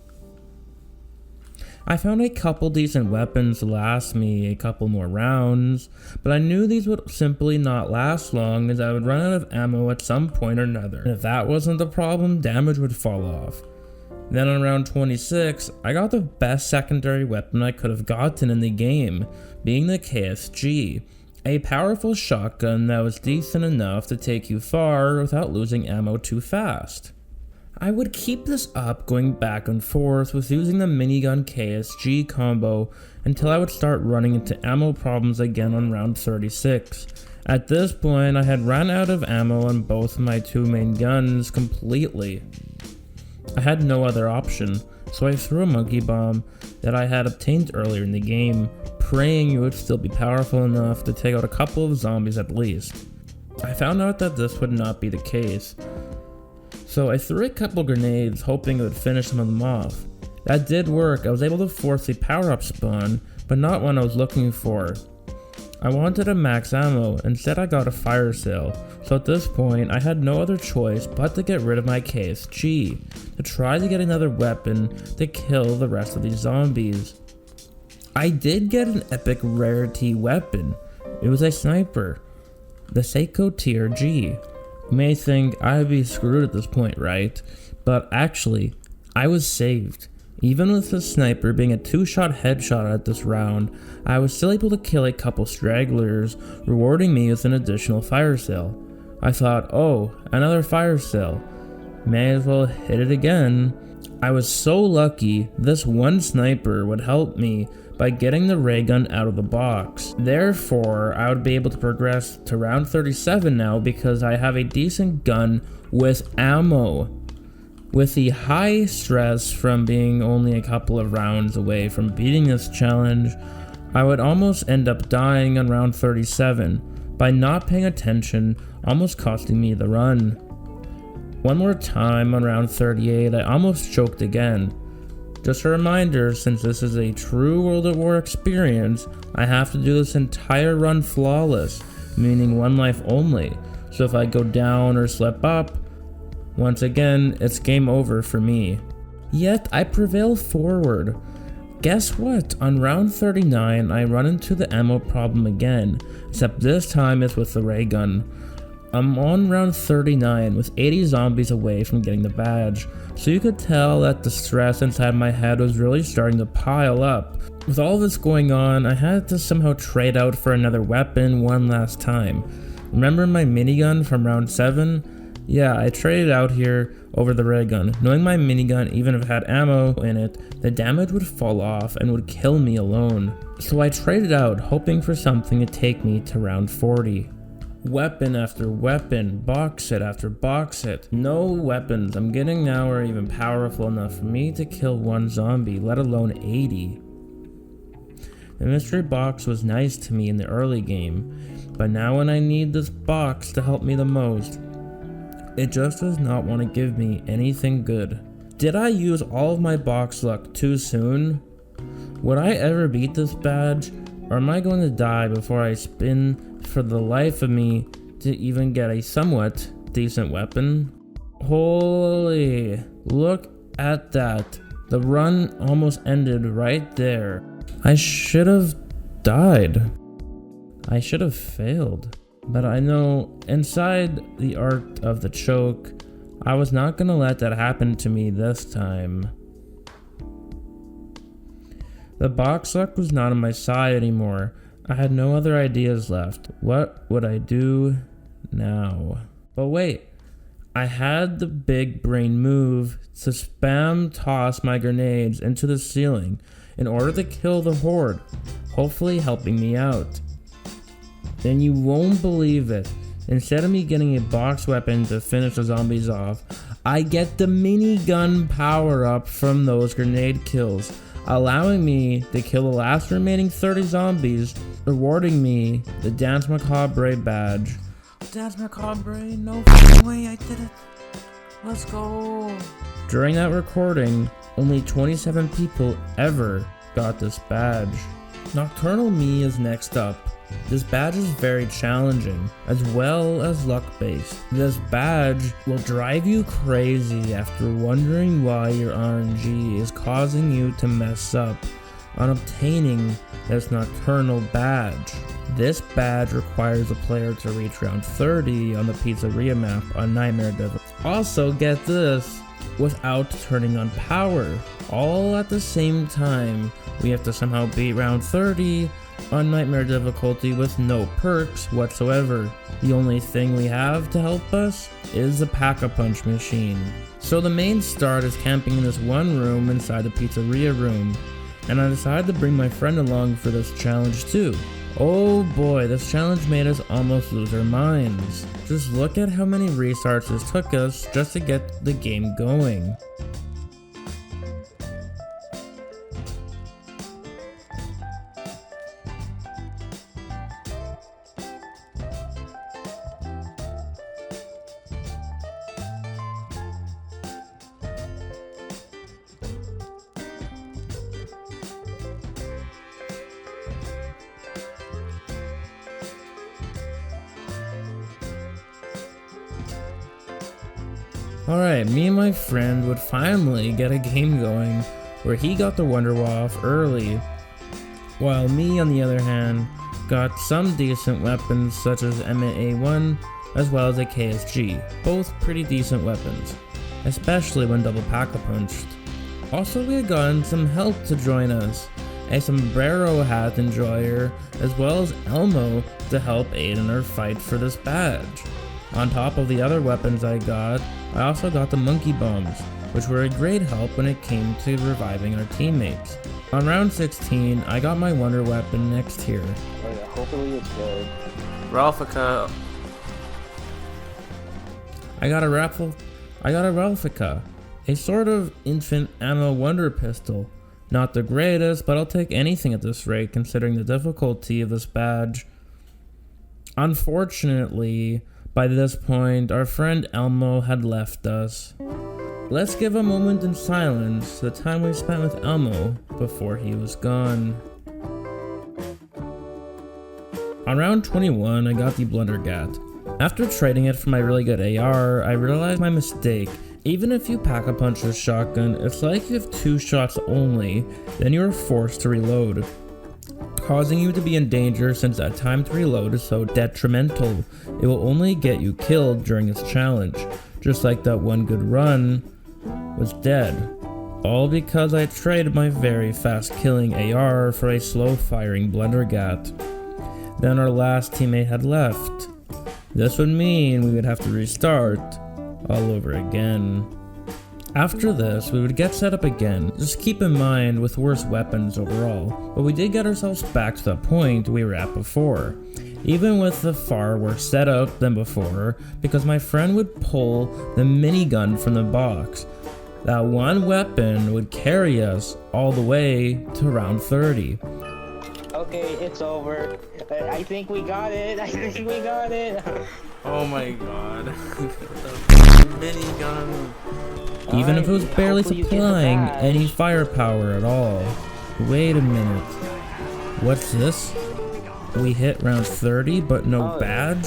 I found a couple decent weapons to last me a couple more rounds, but I knew these would simply not last long as I would run out of ammo at some point or another. And if that wasn't the problem, damage would fall off. Then on round 26, I got the best secondary weapon I could have gotten in the game, being the KSG, a powerful shotgun that was decent enough to take you far without losing ammo too fast. I would keep this up going back and forth with using the minigun KSG combo until I would start running into ammo problems again on round 36. At this point, I had run out of ammo on both my two main guns completely. I had no other option. So I threw a monkey bomb that I had obtained earlier in the game, praying it would still be powerful enough to take out a couple of zombies at least. I found out that this would not be the case, so I threw a couple grenades hoping it would finish some of them off. That did work. I was able to force a power-up spawn, but not one I was looking for. I wanted a max ammo, instead I got a fire sale, so at this point I had no other choice but to get rid of my KSG, to try to get another weapon to kill the rest of these zombies. I did get an epic rarity weapon. It was a sniper, the Seiko TRG. You may think I'd be screwed at this point, right? But actually, I was saved. Even with the sniper being a 2-shot headshot at this round, I was still able to kill a couple stragglers, rewarding me with an additional fire sale. I thought, oh, another fire sale. May as well hit it again. I was so lucky this one sniper would help me by getting the ray gun out of the box. Therefore, I would be able to progress to round 37 now because I have a decent gun with ammo. With the high stress from being only a couple of rounds away from beating this challenge, I would almost end up dying on round 37 by not paying attention, almost costing me the run. One more time on round 38, I almost choked again. Just a reminder, since this is a true World at War experience, I have to do this entire run flawless, meaning one life only, so if I go down or slip up, once again, it's game over for me. Yet, I prevail forward. Guess what? On round 39, I run into the ammo problem again, except this time it's with the ray gun. I'm on round 39 with 80 zombies away from getting the badge, so you could tell that the stress inside my head was really starting to pile up. With all this going on, I had to somehow trade out for another weapon one last time. Remember my minigun from round 7? Yeah, I traded out here over the ray gun, knowing my minigun, even if it had ammo in it, the damage would fall off and would kill me alone. So I traded out, hoping for something to take me to round 40. Weapon after weapon, box set after box set. No weapons I'm getting now are even powerful enough for me to kill one zombie, let alone 80. The mystery box was nice to me in the early game, but now when I need this box to help me the most, it just does not want to give me anything good. Did I use all of my box luck too soon? Would I ever beat this badge? Or am I going to die before I spin for the life of me to even get a somewhat decent weapon? Holy, look at that. The run almost ended right there. I should have died. I should have failed. But I know inside the art of the choke, I was not gonna let that happen to me this time. The box luck was not on my side anymore. I had no other ideas left. What would I do now? But wait, I had the big brain move to spam toss my grenades into the ceiling in order to kill the horde, hopefully helping me out. Then you won't believe it. Instead of me getting a box weapon to finish the zombies off, I get the minigun power up from those grenade kills, allowing me to kill the last remaining 30 zombies, rewarding me the Dance Macabre badge. Dance Macabre, no f***ing way, I did it. Let's go. During that recording, only 27 people ever got this badge. Nocturnal Me is next up. This badge is very challenging, as well as luck-based. This badge will drive you crazy after wondering why your RNG is causing you to mess up on obtaining this Nocturnal badge. This badge requires a player to reach round 30 on the pizzeria map on Knightmare Difficulty. Also, get this, without turning on power. All at the same time, we have to somehow beat round 30 on Knightmare Difficulty with no perks whatsoever. The only thing we have to help us is the Pack-a-Punch machine. So the main start is camping in this one room inside the pizzeria room, and I decided to bring my friend along for this challenge too. Oh boy, this challenge made us almost lose our minds. Just look at how many restarts this took us just to get the game going. Alright, me and my friend would finally get a game going where he got the Wonder off early, while me on the other hand got some decent weapons such as MA1 as well as a KSG, both pretty decent weapons, especially when double pack-a-punched. Also, we had gotten some help to join us, a sombrero hat enjoyer as well as Elmo to help aid in our fight for this badge. On top of the other weapons I also got the monkey bombs, which were a great help when it came to reviving our teammates. On round 16, I got my wonder weapon next here. Oh yeah, hopefully it's good. Ralphica. I got a Ralphica, a sort of infant ammo wonder pistol. Not the greatest, but I'll take anything at this rate considering the difficulty of this badge. Unfortunately, by this point, our friend Elmo had left us. Let's give a moment in silence to the time we spent with Elmo before he was gone. On round 21, I got the Blundergat. After trading it for my really good AR, I realized my mistake. Even if you pack-a-punch with shotgun, it's like you have 2 shots only, then you are forced to reload, causing you to be in danger since that time to reload is so detrimental. It will only get you killed during this challenge, just like that one good run was dead. All because I traded my very fast killing AR for a slow firing Blundergat. Then our last teammate had left. This would mean we would have to restart all over again. After this, we would get set up again, just keep in mind with worse weapons overall, but we did get ourselves back to the point we were at before, even with the far worse setup than before, because my friend would pull the minigun from the box. That one weapon would carry us all the way to round 30. Okay, it's over. I think we got it. I think we got it. Oh my god. Minigun. Even if it was barely hopefully you get the supplying badge. any firepower at all. Wait a minute. What's this? We hit round 30 but no Oh. badge?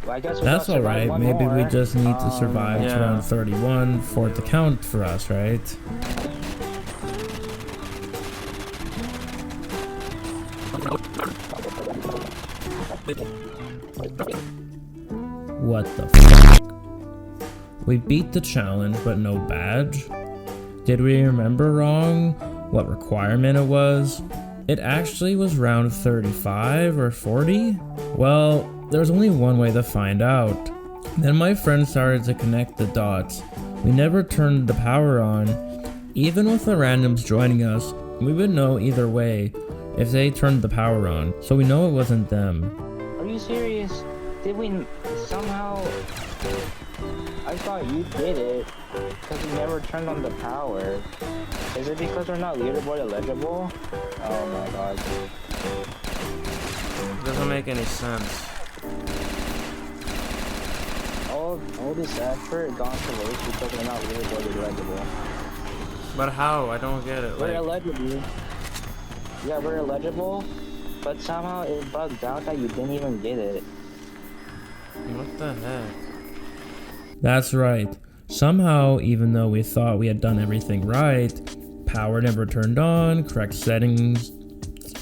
Well, I guess we That's gotta survive alright, one maybe we more. just need to survive to yeah. round 31 for it to count for us, right? What the fuck? We beat the challenge but no badge? Did we remember wrong what requirement it was? It actually was round 35 or 40? Well, there's only one way to find out. Then my friend started to connect the dots. We never turned the power on. Even with the randoms joining us, we would know either way if they turned the power on, so we know it wasn't them. Are you serious? Did we somehow... I thought you did it because you never turned on the power. Is it because we're not leaderboard eligible? Oh my god, dude. Doesn't make any sense. All this effort gone to waste because we're not leaderboard eligible. But how? I don't get it. We're Like, eligible. Yeah, we're eligible, but somehow it bugged out that you didn't even get it. what the heck? That's right. Somehow, even though we thought we had done everything right, power never turned on, correct settings,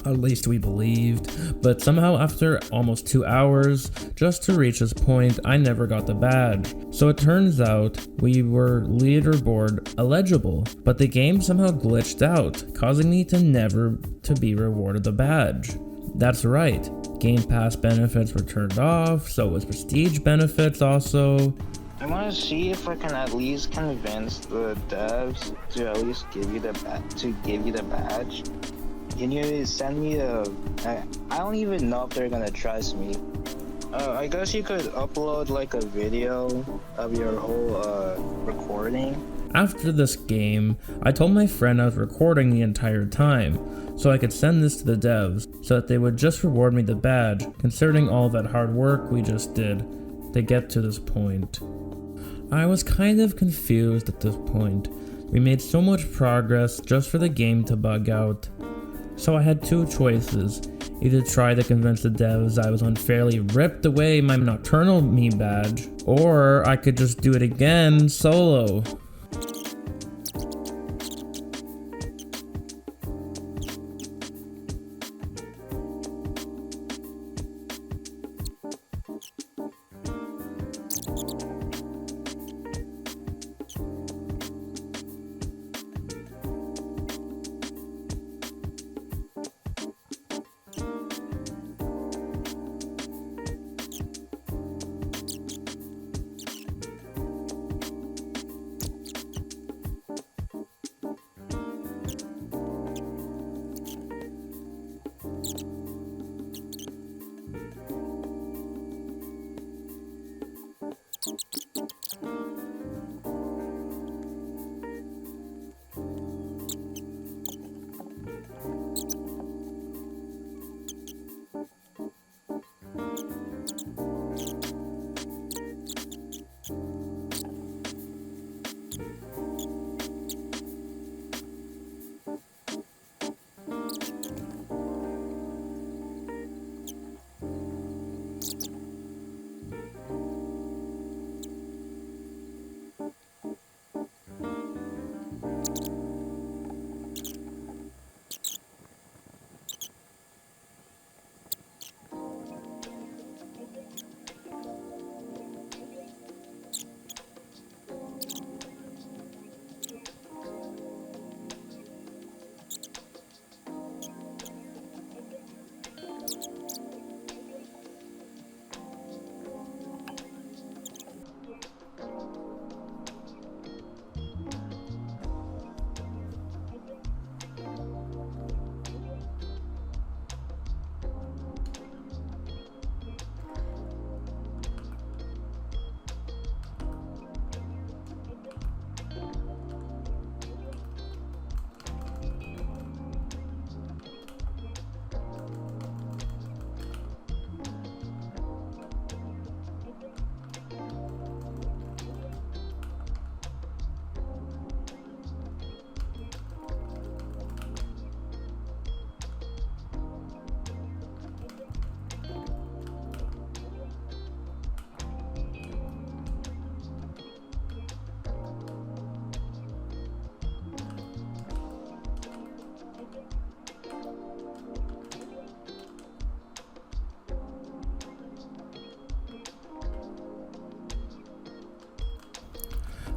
at least we believed, but somehow after almost 2 hours, just to reach this point, I never got the badge. So it turns out we were leaderboard eligible, but the game somehow glitched out, causing me to never to be rewarded the badge. That's right, Game Pass benefits were turned off, so was prestige benefits also. I want to see if I can at least convince the devs to at least give you the badge. Can you send me I don't even know if they're gonna trust me. I guess you could upload like a video of your whole recording. After this game, I told my friend I was recording the entire time, so I could send this to the devs, so that they would just reward me the badge, considering all that hard work we just did to get to this point. I was kind of confused at this point. We made so much progress just for the game to bug out. So I had two choices. either try to convince the devs I was unfairly ripped away my Nocturnal Me badge, or I could just do it again solo.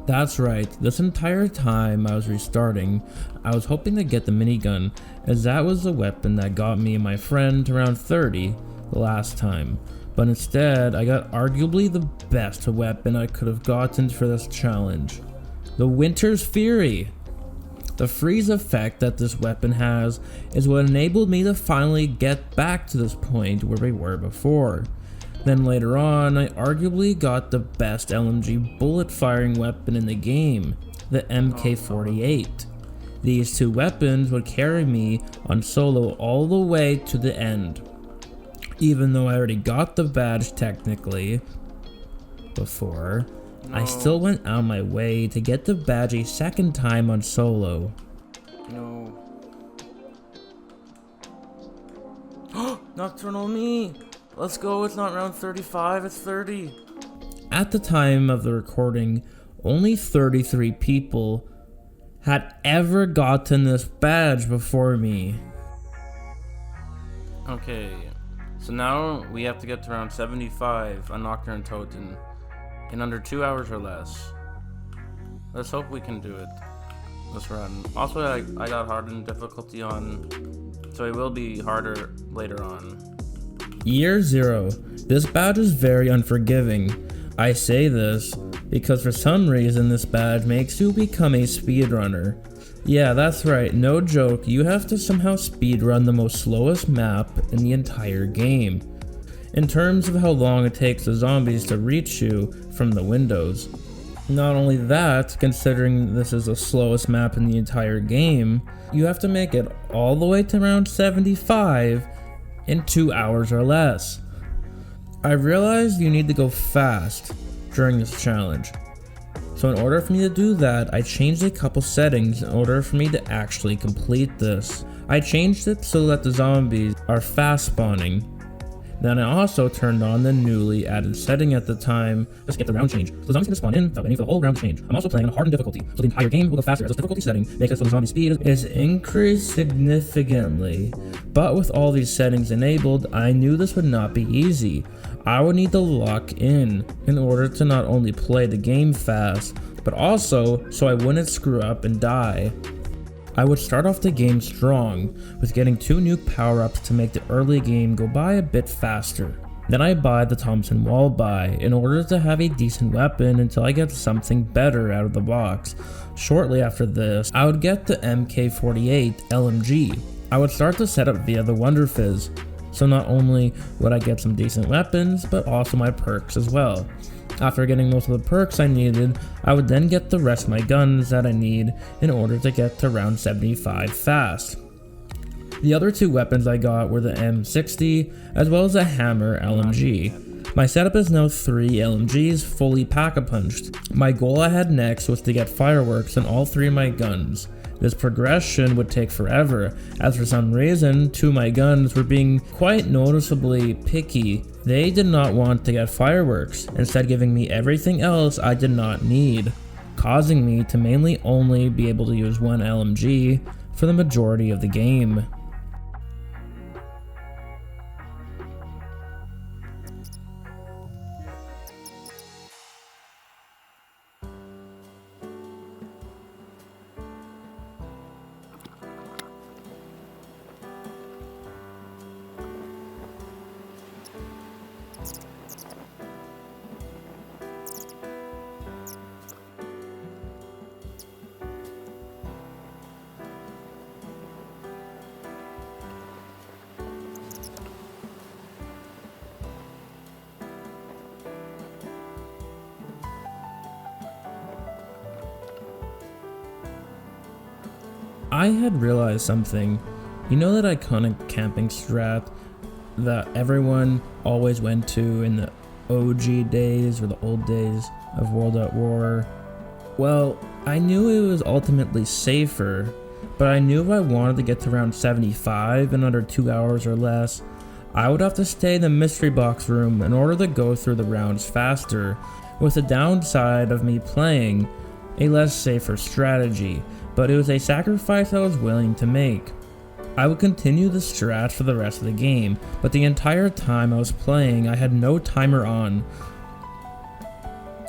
That's right, this entire time I was restarting, I was hoping to get the minigun, as that was the weapon that got me and my friend to round 30 the last time. But instead, I got arguably the best weapon I could have gotten for this challenge. The Winter's Fury! The freeze effect that this weapon has is what enabled me to finally get back to this point where we were before. Then later on, I arguably got the best LMG bullet firing weapon in the game, the MK48. These two weapons would carry me on solo all the way to the end. Even though I already got the badge technically before, I still went out of my way to get the badge a second time on solo. No. Nocturnal Me! Let's go, it's not round 35, it's 30. At the time of the recording, only 33 people had ever gotten this badge before me. Okay, so now we have to get to round 75 on Knightmare Toten in under 2 hours or less. Let's hope we can do it this run. Also, I got hardened difficulty on, so it will be harder later on. Year 0. This badge is very unforgiving. I say this because for some reason this badge makes you become a speedrunner. Yeah, that's right, no joke, you have to somehow speedrun the most slowest map in the entire game, in terms of how long it takes the zombies to reach you from the windows. Not only that, considering this is the slowest map in the entire game, you have to make it all the way to round 75 in 2 hours or less. I realized you need to go fast during this challenge. So in order for me to do that, I changed a couple settings in order for me to actually complete this. I changed it so that the zombies are fast spawning. Then I also turned on the newly added setting at the time to skip the round change, so the zombies can just spawn in without waiting for the whole round to change. I'm also playing on hardened difficulty, so the entire game will go faster as this difficulty setting makes it so the zombie speed is increased significantly. But with all these settings enabled, I knew this would not be easy. I would need to lock in order to not only play the game fast, but also so I wouldn't screw up and die. I would start off the game strong, with getting 2 new power-ups to make the early game go by a bit faster. Then I buy the Thompson wall buy in order to have a decent weapon until I get something better out of the box. Shortly after this, I would get the MK48 LMG. I would start the setup via the Wonder Fizz, so not only would I get some decent weapons, but also my perks as well. After getting most of the perks I needed, I would then get the rest of my guns that I need in order to get to round 75 fast. The other 2 weapons I got were the M60 as well as a hammer LMG. My setup is now 3 LMGs fully pack-a-punched. My goal I had next was to get fireworks on all 3 of my guns. This progression would take forever, as for some reason, 2 of my guns were being quite noticeably picky. They did not want to get fireworks, instead giving me everything else I did not need, causing me to mainly only be able to use 1 LMG for the majority of the game. I had realized something. You know that iconic camping strat that everyone always went to in the OG days or the old days of World at War? Well, I knew it was ultimately safer, but I knew if I wanted to get to round 75 in under 2 hours or less, I would have to stay in the mystery box room in order to go through the rounds faster, with the downside of me playing a less safer strategy, but it was a sacrifice I was willing to make. I would continue the strat for the rest of the game, but the entire time I was playing I had no timer on,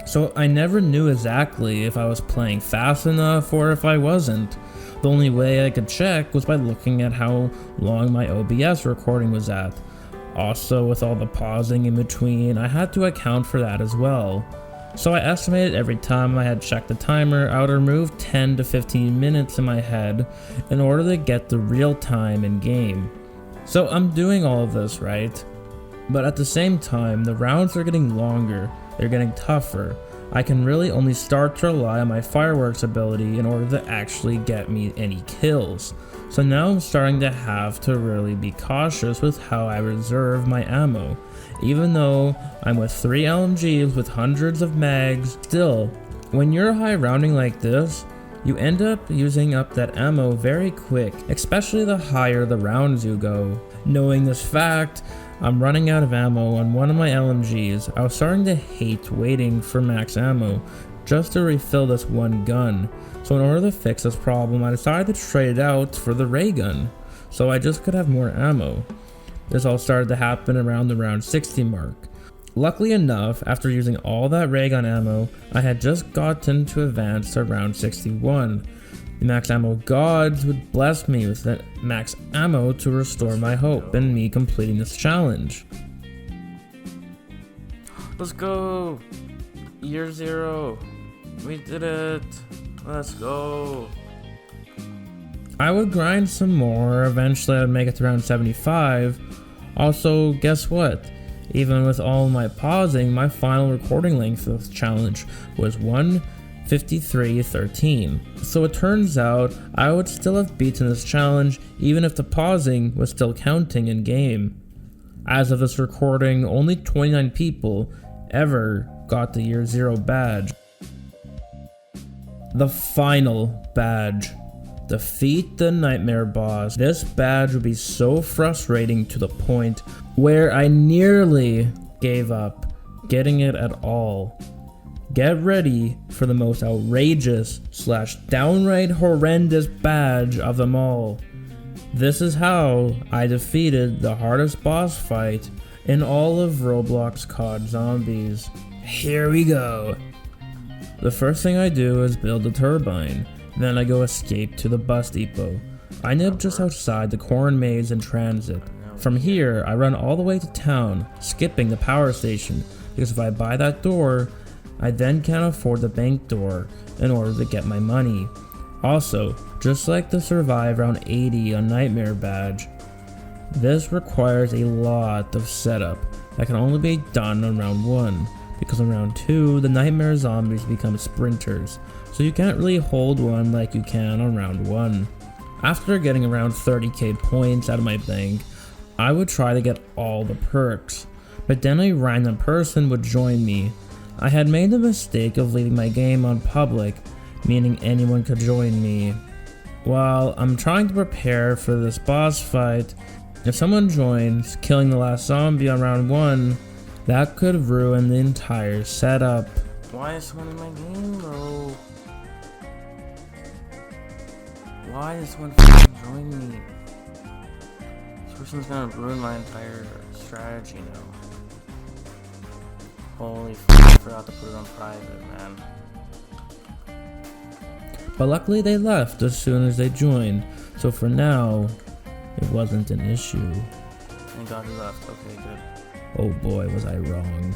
so I never knew exactly if I was playing fast enough or if I wasn't. The only way I could check was by looking at how long my OBS recording was at. Also, with all the pausing in between, I had to account for that as well. So I estimated every time I had checked the timer, I would remove 10 to 15 minutes in my head in order to get the real time in game. So I'm doing all of this, right? But at the same time, the rounds are getting longer, they're getting tougher. I can really only start to rely on my fireworks ability in order to actually get me any kills. So now I'm starting to have to really be cautious with how I reserve my ammo. Even though I'm with 3 LMGs with hundreds of mags, still, when you're high rounding like this, you end up using up that ammo very quick, especially the higher the rounds you go. Knowing this fact, I'm running out of ammo on one of my LMGs. I was starting to hate waiting for max ammo just to refill this one gun. So in order to fix this problem, I decided to trade it out for the ray gun, so I just could have more ammo. This all started to happen around the round 60 mark. Luckily enough, after using all that ray gun ammo, I had just gotten to advance to round 61. The max ammo gods would bless me with that max ammo to restore my hope in me completing this challenge. Let's go! Year 0. We did it. Let's go. I would grind some more, eventually I would make it to round 75. Also, guess what? Even with all my pausing, my final recording length of this challenge was 1:53:13. So it turns out I would still have beaten this challenge even if the pausing was still counting in game. As of this recording, only 29 people ever got the Year 0 badge. The final badge. Defeat the Knightmare Boss. This badge would be so frustrating to the point where I nearly gave up getting it at all. Get ready for the most outrageous / downright horrendous badge of them all. This is how I defeated the hardest boss fight in all of Roblox COD Zombies. Here we go. The first thing I do is build a turbine, then I go escape to the bus depot. I nib just outside the corn maze in Transit. From here, I run all the way to town, skipping the power station, because if I buy that door, I then can't afford the bank door in order to get my money. Also, just like the survive round 80 on Knightmare badge, this requires a lot of setup that can only be done on round 1, because on round 2, the Knightmare zombies become sprinters, so you can't really hold one like you can on round 1. After getting around 30k points out of my bank, I would try to get all the perks, but then a random person would join me. I had made the mistake of leaving my game on public, meaning anyone could join me. While I'm trying to prepare for this boss fight, if someone joins, killing the last zombie on round 1, that could ruin the entire setup. Why is someone in my game, bro? Why is someone fucking join me? This person's gonna ruin my entire strategy now. Holy f***, I forgot to put it on private, man. But luckily they left as soon as they joined, so for now, it wasn't an issue. Thank God he left, okay, good. Oh boy, was I wrong.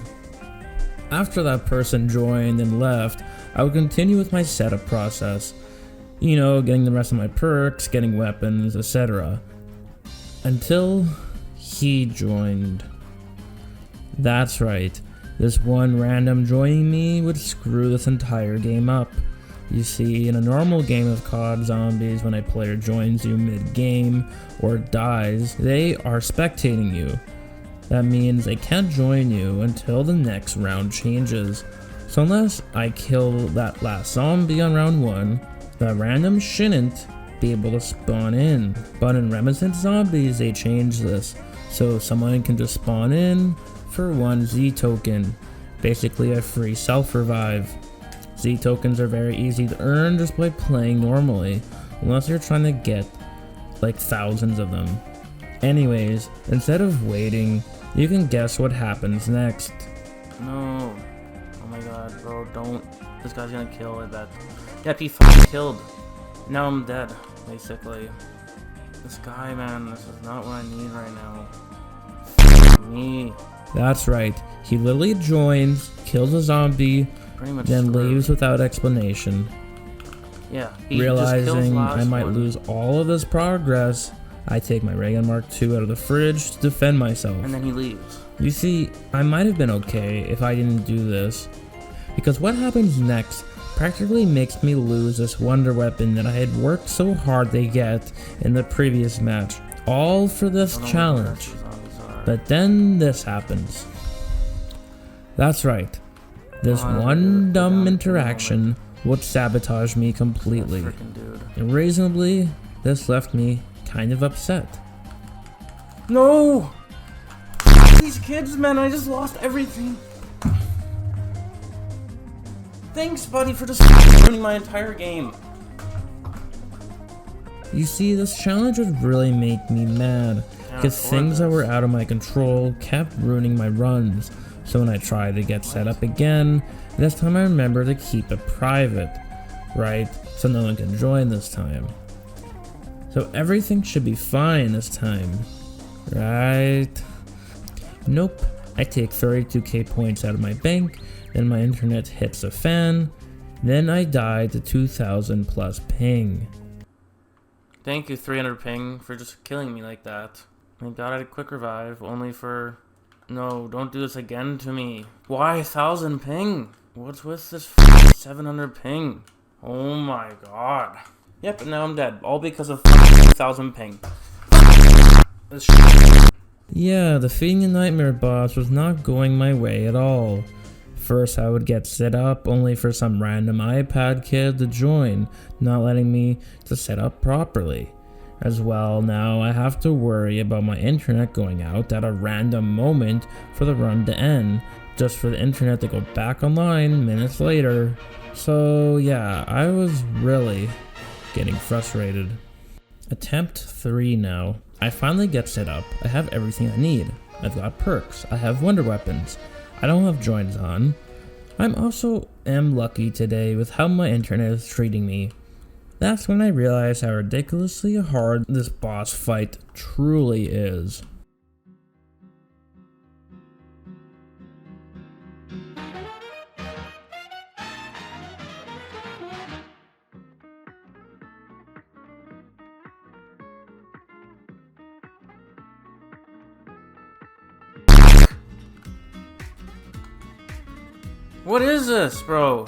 After that person joined and left, I would continue with my setup process. You know, getting the rest of my perks, getting weapons, etc. Until he joined. That's right. This one random joining me would screw this entire game up. You see, in a normal game of COD Zombies, when a player joins you mid-game or dies, they are spectating you. That means they can't join you until the next round changes. So unless I kill that last zombie on round 1, the random shouldn't be able to spawn in. But in Reminiscence Zombies, they changed this, so someone can just spawn in for 1 Z token, basically a free self-revive. Z tokens are very easy to earn just by playing normally, unless you're trying to get like thousands of them. Anyways, instead of waiting, you can guess what happens next. No. Oh my god, bro, don't. This guy's gonna kill, I bet. Yep, he fucking killed. Now I'm dead, basically. This guy, man, this is not what I need right now. Me. That's right, he literally joins, kills a zombie, then leaves without explanation. Yeah, he realizing I might lose all of this progress, I take my Ray Gun Mark II out of the fridge to defend myself. And then he leaves. You see, I might have been okay if I didn't do this, because what happens next practically makes me lose this wonder weapon that I had worked so hard to get in the previous match, all for this challenge. But then this happens. That's right. This one dumb interaction would sabotage me completely. And reasonably, this left me kind of upset. No! These kids, man, I just lost everything. Thanks, buddy, for just ruining my entire game. You see, this challenge would really make me mad, because things that were out of my control kept ruining my runs. So when I tried to get set up again, this time I remember to keep it private, right? So no one can join this time. So everything should be fine this time, right? Nope, I take 32k points out of my bank, then my internet hits a fan, then I die to 2000 plus ping. Thank you, 300 ping, for just killing me like that. Thank God I had a quick revive, only for... No, don't do this again to me. Why 1000 ping? What's with this 700 ping? Oh my god. Yep, and now I'm dead. All because of 1000 ping. Yeah, defeating the Knightmare boss was not going my way at all. First I would get set up only for some random iPad kid to join, not letting me to set up properly. As well, now I have to worry about my internet going out at a random moment for the run to end, just for the internet to go back online minutes later. So yeah, I was really getting frustrated. Attempt 3 now. I finally get set up. I have everything I need. I've got perks. I have wonder weapons. I don't have joins on. I'm also lucky today with how my internet is treating me. That's when I realized how ridiculously hard this boss fight truly is. What is this, bro?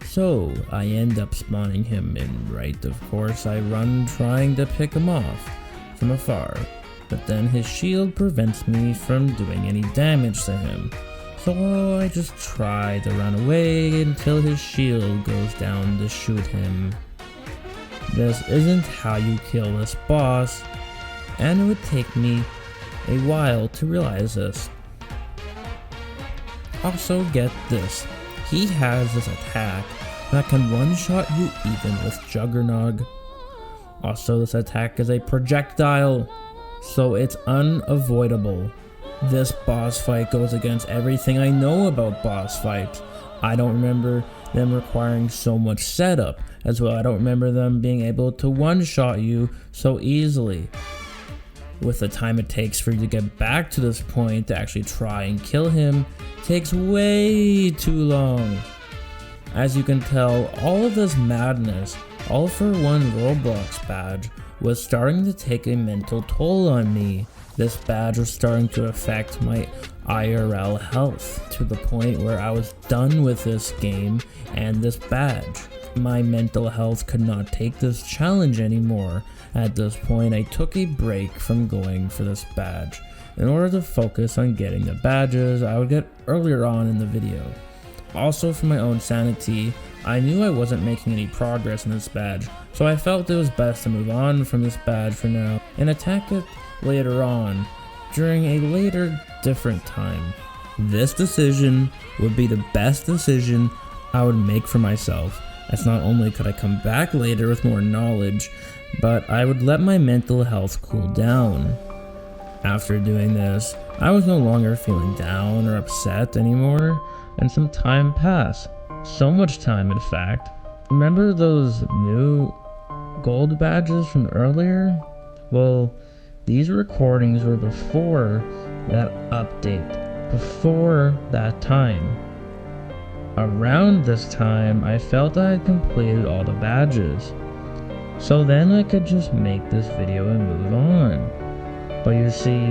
So, I end up spawning him in right, of course. I run trying to pick him off from afar, but then his shield prevents me from doing any damage to him. So I just try to run away until his shield goes down to shoot him. This isn't how you kill this boss, and it would take me a while to realize this. Also, get this, he has this attack that can one-shot you even with Juggernog. Also, this attack is a projectile, so it's unavoidable. This boss fight goes against everything I know about boss fights. I don't remember them requiring so much setup. As well, I don't remember them being able to one-shot you so easily. With the time it takes for you to get back to this point to actually try and kill him, takes way too long. As you can tell, all of this madness, all for one Roblox badge, was starting to take a mental toll on me. This badge was starting to affect my IRL health to the point where I was done with this game and this badge. My mental health could not take this challenge anymore. At this point, I took a break from going for this badge in order to focus on getting the badges I would get earlier on in the video. Also, for my own sanity, I knew I wasn't making any progress in this badge, so I felt it was best to move on from this badge for now and attack it later on, during a later, different time. This decision would be the best decision I would make for myself, as not only could I come back later with more knowledge, but I would let my mental health cool down. After doing this, I was no longer feeling down or upset anymore, and some time passed. So much time, in fact. Remember those new gold badges from earlier? Well, these recordings were before that update, before that time. Around this time, I felt I had completed all the badges. So then I could just make this video and move on. But you see,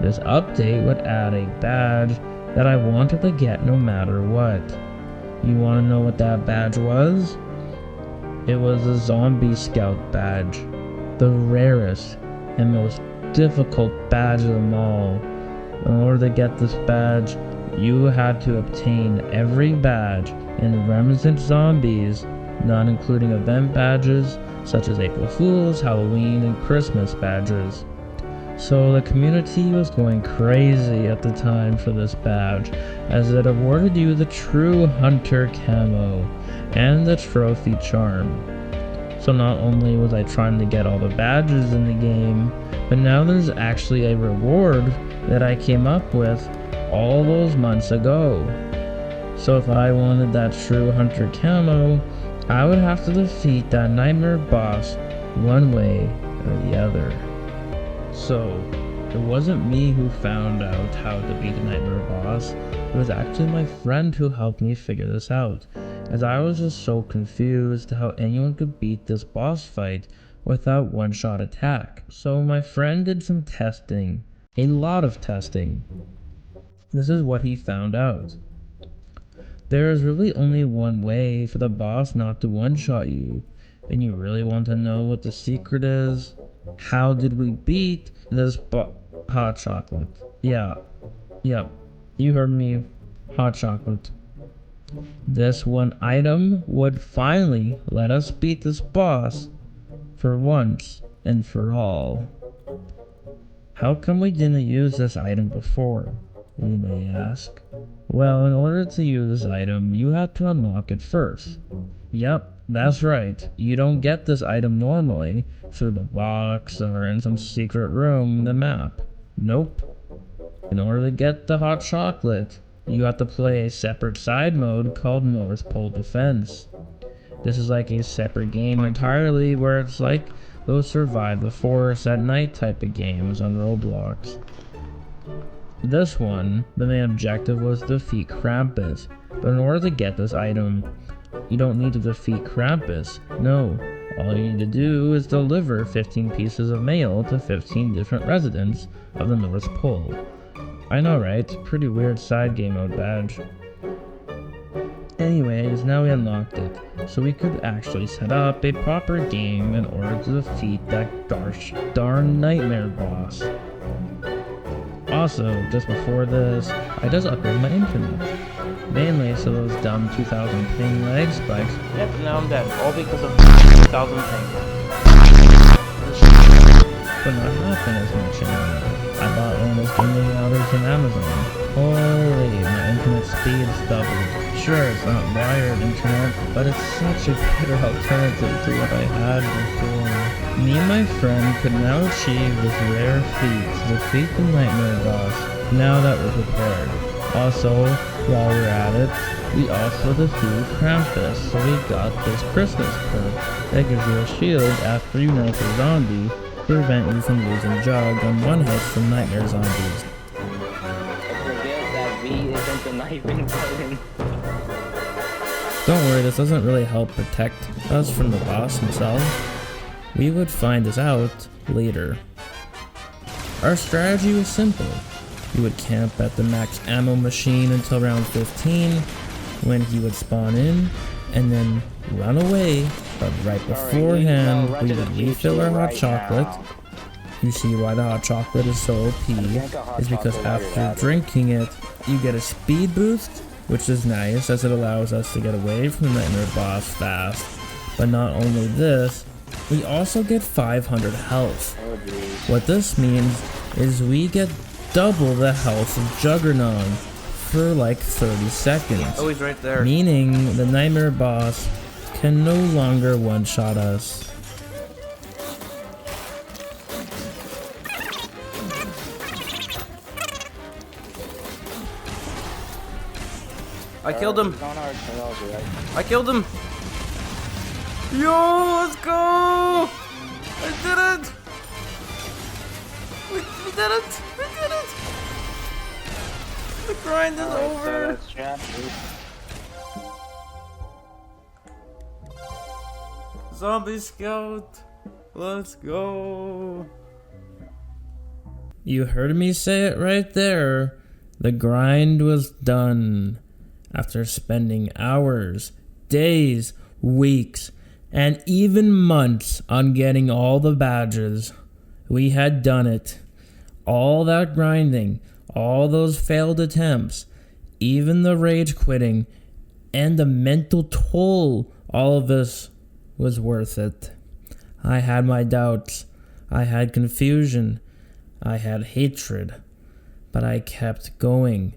this update would add a badge that I wanted to get no matter what. You want to know what that badge was? It was a Zombie Scout badge. The rarest and most difficult badge of them all. In order to get this badge, you had to obtain every badge in Reminiscence Zombies, not including event badges such as April Fool's, Halloween, and Christmas badges. So the community was going crazy at the time for this badge, as it awarded you the true hunter camo and the trophy charm. So not only was I trying to get all the badges in the game, but now there's actually a reward that I came up with all those months ago. So if I wanted that true hunter camo, I would have to defeat that Knightmare Boss one way or the other. So, it wasn't me who found out how to beat the Knightmare Boss, it was actually my friend who helped me figure this out, as I was just so confused how anyone could beat this boss fight without one-shot attack. So my friend did some testing, a lot of testing. This is what he found out. There is really only one way for the boss not to one-shot you, and you really want to know what the secret is? How did we beat this hot chocolate? Yeah, you heard me hot chocolate. This one item would finally let us beat this boss for once and for all. How come we didn't use this item before, you may ask? Well, in order to use this item, you have to unlock it first. Yep, that's right. You don't get this item normally through the box or in some secret room in the map. Nope. In order to get the hot chocolate, you have to play a separate side mode called North Pole Defense. This is like a separate game entirely where it's like those survive the forest at night type of games on Roblox. This one, the main objective was to defeat Krampus, but in order to get this item, you don't need to defeat Krampus. No, all you need to do is deliver 15 pieces of mail to 15 different residents of the North Pole. I know, right? Pretty weird side game mode badge. Anyways, now we unlocked it, so we could actually set up a proper game in order to defeat that darn Knightmare boss. Also, just before this, I just upgraded my internet. Mainly so those dumb 2000 ping lag spikes. Yep, now I'm dead. All because of 2000 ping. But not happen as much anymore. I bought almost a million routers from Amazon. Holy, my internet speed is doubled. Sure, it's not wired internet, but it's such a better alternative to what I had before. Me and my friend could now achieve this rare feat to defeat the Knightmare boss, now that we're prepared. Also, while we're at it, we also defeated Krampus, so we got this Christmas perk that gives you a shield after you nerf a zombie to prevent you from losing Jug on one hit from Nightmare Zombies. Forget that V isn't the knifing button. Don't worry, this doesn't really help protect us from the boss himself. We would find this out later. Our strategy was simple. We would camp at the max ammo machine until round 15, when he would spawn in, and then run away, but right beforehand we would refill our hot chocolate. You see why the hot chocolate is so OP is because after drinking it, you get a speed boost, which is nice as it allows us to get away from the Knightmare boss fast. But not only this, we also get 500 health. What this means is we get double the health of Juggernaut for like 30 seconds. Oh, he's right there. Meaning the Knightmare boss can no longer one-shot us. I killed him. I killed him. Yo, let's go! I did it! We did it! We did it! The grind is over. Zombie Scout, let's go. You heard me say it right there. The grind was done. After spending hours, days, weeks, and even months on getting all the badges, we had done it. All that grinding, all those failed attempts, even the rage quitting, and the mental toll, all of this was worth it. I had my doubts, I had confusion, I had hatred, but I kept going.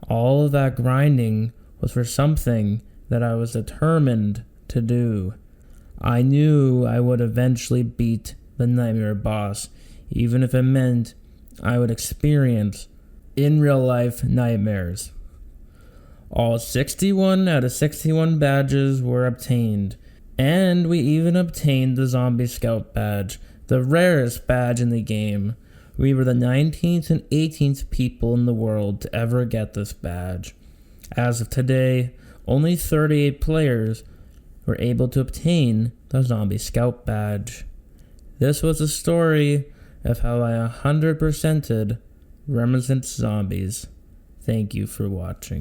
All of that grinding was for something that I was determined to do. I knew I would eventually beat the Knightmare boss, even if it meant I would experience in real life nightmares. All 61 out of 61 badges were obtained, and we even obtained the Zombie Scout badge, the rarest badge in the game. We were the 19th and 18th people in the world to ever get this badge. As of today, only 38 players were able to obtain the Zombie Scout badge. This was a story of how I 100%ed Reminiscence Zombies. Thank you for watching.